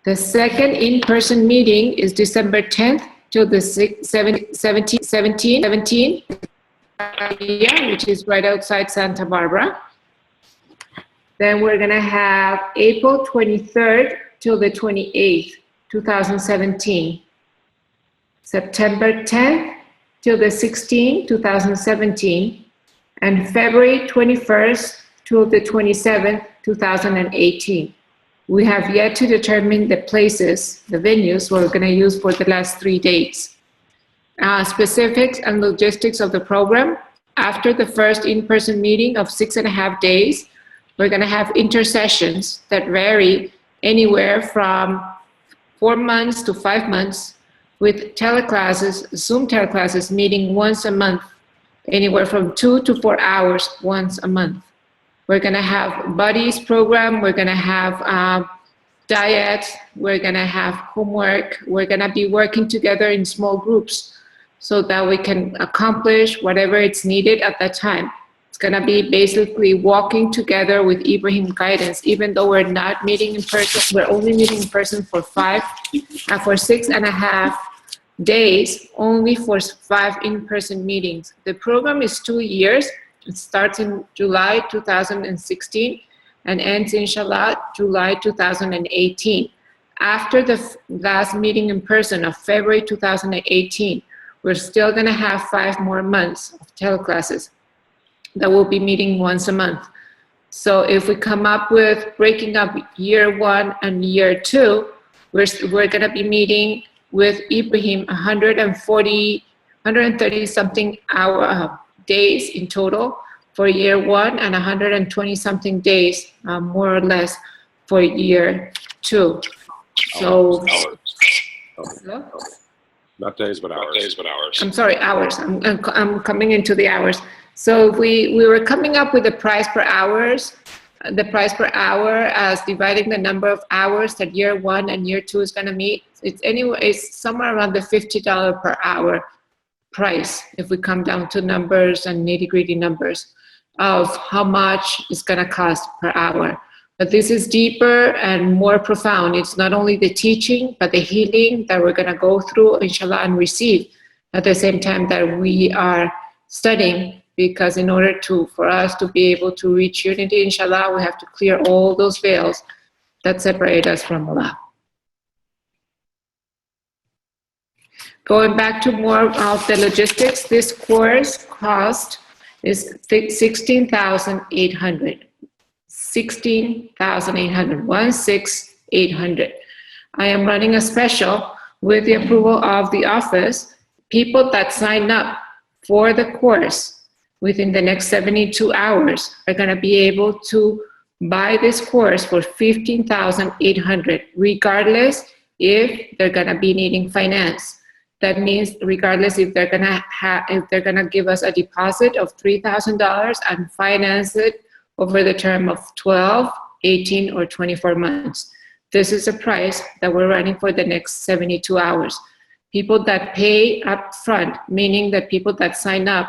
The second in-person meeting is December 10th to the 17th, which is right outside Santa Barbara. Then we're gonna have April 23rd till the 28th, 2017. September 10th till the 16th, 2017. And February 21st till the 27th, 2018. We have yet to determine the places, the venues we're going to use for the last 3 dates. Specifics and logistics of the program. After the first in-person meeting of 6.5 days, we're going to have intercessions that vary anywhere from 4 months to 5 months, with teleclasses, Zoom teleclasses meeting once a month, anywhere from 2 to 4 hours once a month. We're going to have buddies program. We're going to have diet. We're going to have homework. We're going to be working together in small groups so that we can accomplish whatever it's needed at that time. It's going to be basically walking together with Ibrahim guidance. Even though we're not meeting in person, we're only meeting in person for 6.5 days, only for 5 in-person meetings. The program is 2 years. It starts in July 2016 and ends, inshallah, July 2018. After the last meeting in person of February 2018, we're still going to have 5 more months of teleclasses that will be meeting once a month. So if we come up with breaking up year 1 and year 2, we're going to be meeting with Ibrahim 130 something days in total for year 1 and 120 something days, more or less, for year 2. So, Hello? Not days, but hours. I'm sorry, hours. I'm coming into the hours. So we were coming up with the price per hours. The price per hour as dividing the number of hours that year 1 and year 2 is going to meet. It's somewhere around the $50 per hour price if we come down to numbers and nitty-gritty numbers of how much it's going to cost per hour. But this is deeper and more profound. It's not only the teaching, but the healing that we're going to go through, inshallah, and receive at the same time that we are studying. Because in order for us to be able to reach unity, inshallah, we have to clear all those veils that separate us from Allah. Going back to more of the logistics, this course cost is $16,800. $16,800. I am running a special with the approval of the office. People that sign up for the course within the next 72 hours are going to be able to buy this course for $15,800, regardless if they're going to be needing finance. That means regardless if they're going to give us a deposit of $3,000 and finance it over the term of 12, 18, or 24 months. This is a price that we're running for the next 72 hours. People that pay up front, meaning that people that sign up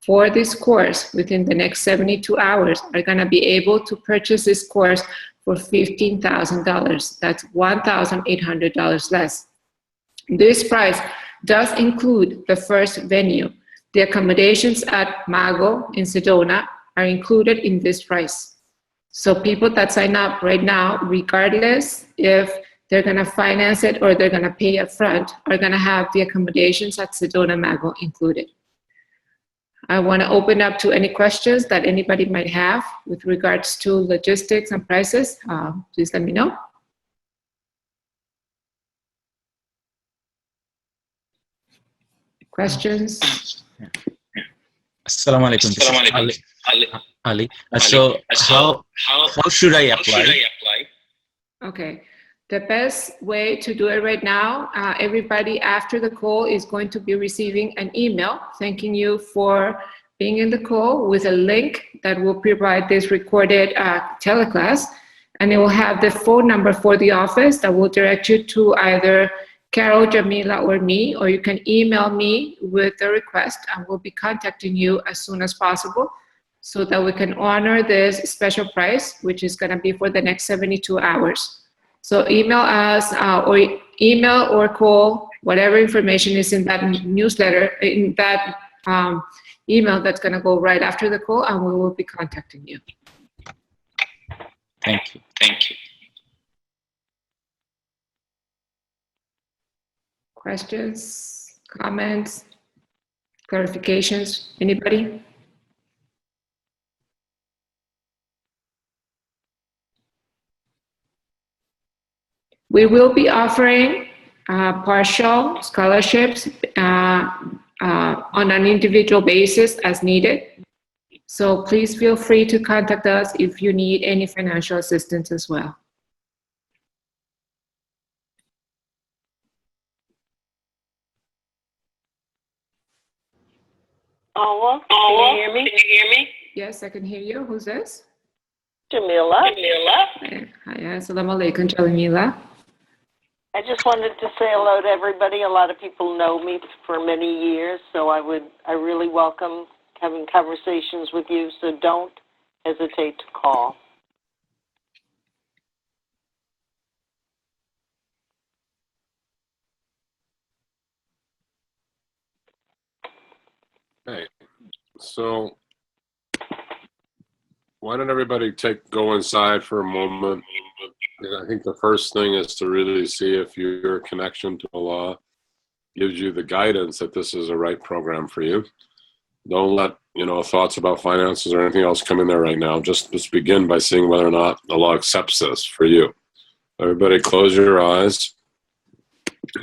for this course within the next 72 hours are going to be able to purchase this course for $15,000. That's $1,800 less. This price does include the first venue. The accommodations at Mago in Sedona are included in this price. So people that sign up right now, regardless if they're going to finance it or they're going to pay up front, are going to have the accommodations at Sedona Mago included. I want to open up to any questions that anybody might have with regards to logistics and prices. Please let me know. Questions? Assalamu alaikum. This is Ali. So how should I apply? Okay. The best way to do it right now, everybody after the call is going to be receiving an email thanking you for being in the call with a link that will provide this recorded teleclass. And it will have the phone number for the office that will direct you to either Carol, Jamila, or me, or you can email me with the request and we'll be contacting you as soon as possible so that we can honor this special price, which is going to be for the next 72 hours. So email us or email or call, whatever information is in that newsletter, in that email that's going to go right after the call, and we will be contacting you. Thank you. Questions, comments, clarifications, anybody? We will be offering partial scholarships on an individual basis as needed. So please feel free to contact us if you need any financial assistance as well. Can you hear me? Yes, I can hear you. Who's this? Jamila. Hi, assalamu alaikum, Jamila. I just wanted to say hello to everybody. A lot of people know me for many years, so I really welcome having conversations with you, so don't hesitate to call. Okay, so why don't everybody go inside for a moment? I think the first thing is to really see if your connection to Allah gives you the guidance that this is a right program for you. Don't let thoughts about finances or anything else come in there right now. Just begin by seeing whether or not Allah accepts this for you. Everybody close your eyes.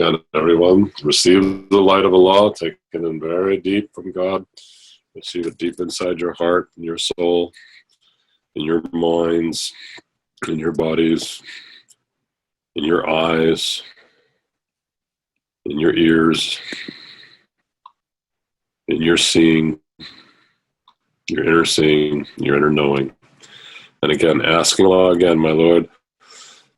again, everyone, receive the light of Allah, take it in very deep from God. Receive it deep inside your heart, in your soul, in your minds, in your bodies, in your eyes, in your ears, in your seeing, your inner seeing, your inner knowing. And again, asking Allah again, my Lord,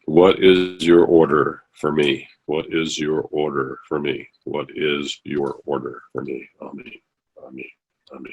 what is your order for me? What is your order for me? What is your order for me? Amen. Amen. Amen.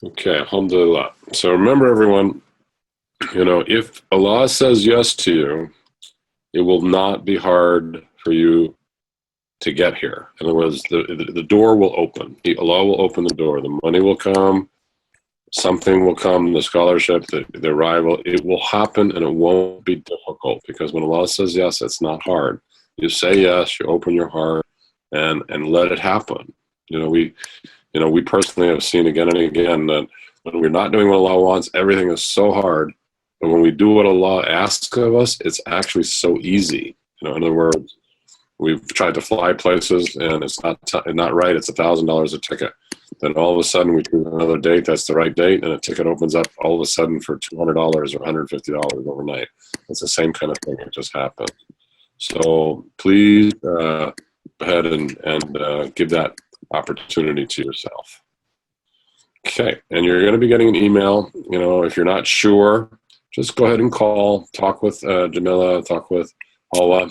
Okay, alhamdulillah. So remember, everyone, if Allah says yes to you, it will not be hard for you to get here. In other words, the door will open. Allah will open the door. The money will come. Something will come, the scholarship, the arrival. It will happen, and it won't be difficult, because when Allah says yes, it's not hard. You say yes, you open your heart, and let it happen. We personally have seen again and again that when we're not doing what Allah wants, everything is so hard. But when we do what Allah asks of us, it's actually so easy. In other words, we've tried to fly places and it's not right. It's $1,000 a ticket. Then all of a sudden we choose another date that's the right date, and a ticket opens up all of a sudden for $200 or $150 overnight. It's the same kind of thing that just happened. So please go ahead and give that opportunity to yourself. Okay, and you're going to be getting an email. If you're not sure, just go ahead and call, talk with Jamila, talk with Paula,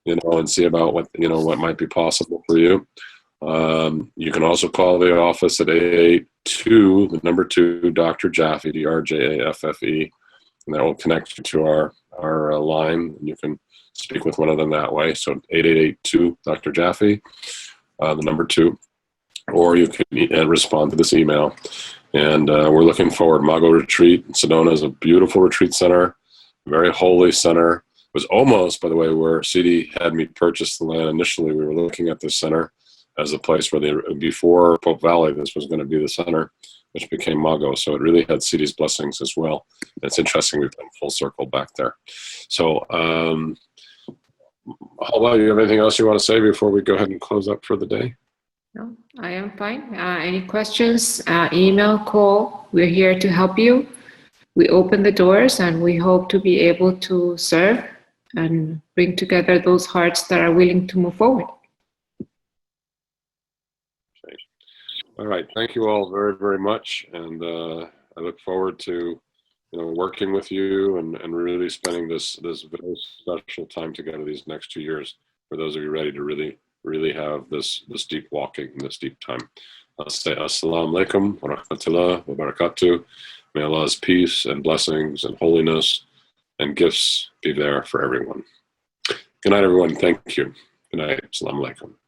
and see about what might be possible for you. You can also call the office at 882, the number 2, Dr. Jaffe, DRJAFFE, and that will connect you to our line, and you can speak with one of them that way. So 8882, Dr. Jaffe, the number 2. Or you can respond to this email. And we're looking forward. Mago Retreat in Sedona is a beautiful retreat center, very holy center. It was almost, by the way, where Sidi had me purchase the land initially. We were looking at this center as a place where before Pope Valley, this was going to be the center, which became Mago. So it really had Sidi's blessings as well. It's interesting we've been full circle back there. So, Halwa, you have anything else you want to say before we go ahead and close up for the day? No, I am fine. Any questions, email, call. We're here to help you. We open the doors, and we hope to be able to serve and bring together those hearts that are willing to move forward. Okay. All right. Thank you all very, very much. And I look forward to working with you and really spending this very special time together these next 2 years, for those of you ready to really have this deep walking, this deep time. I'll say assalamu alaikum wa rahmatullah wa barakatuh. May Allah's peace and blessings and holiness and gifts be there for everyone. Good night, everyone. Thank you. Good night. Assalamu alaikum.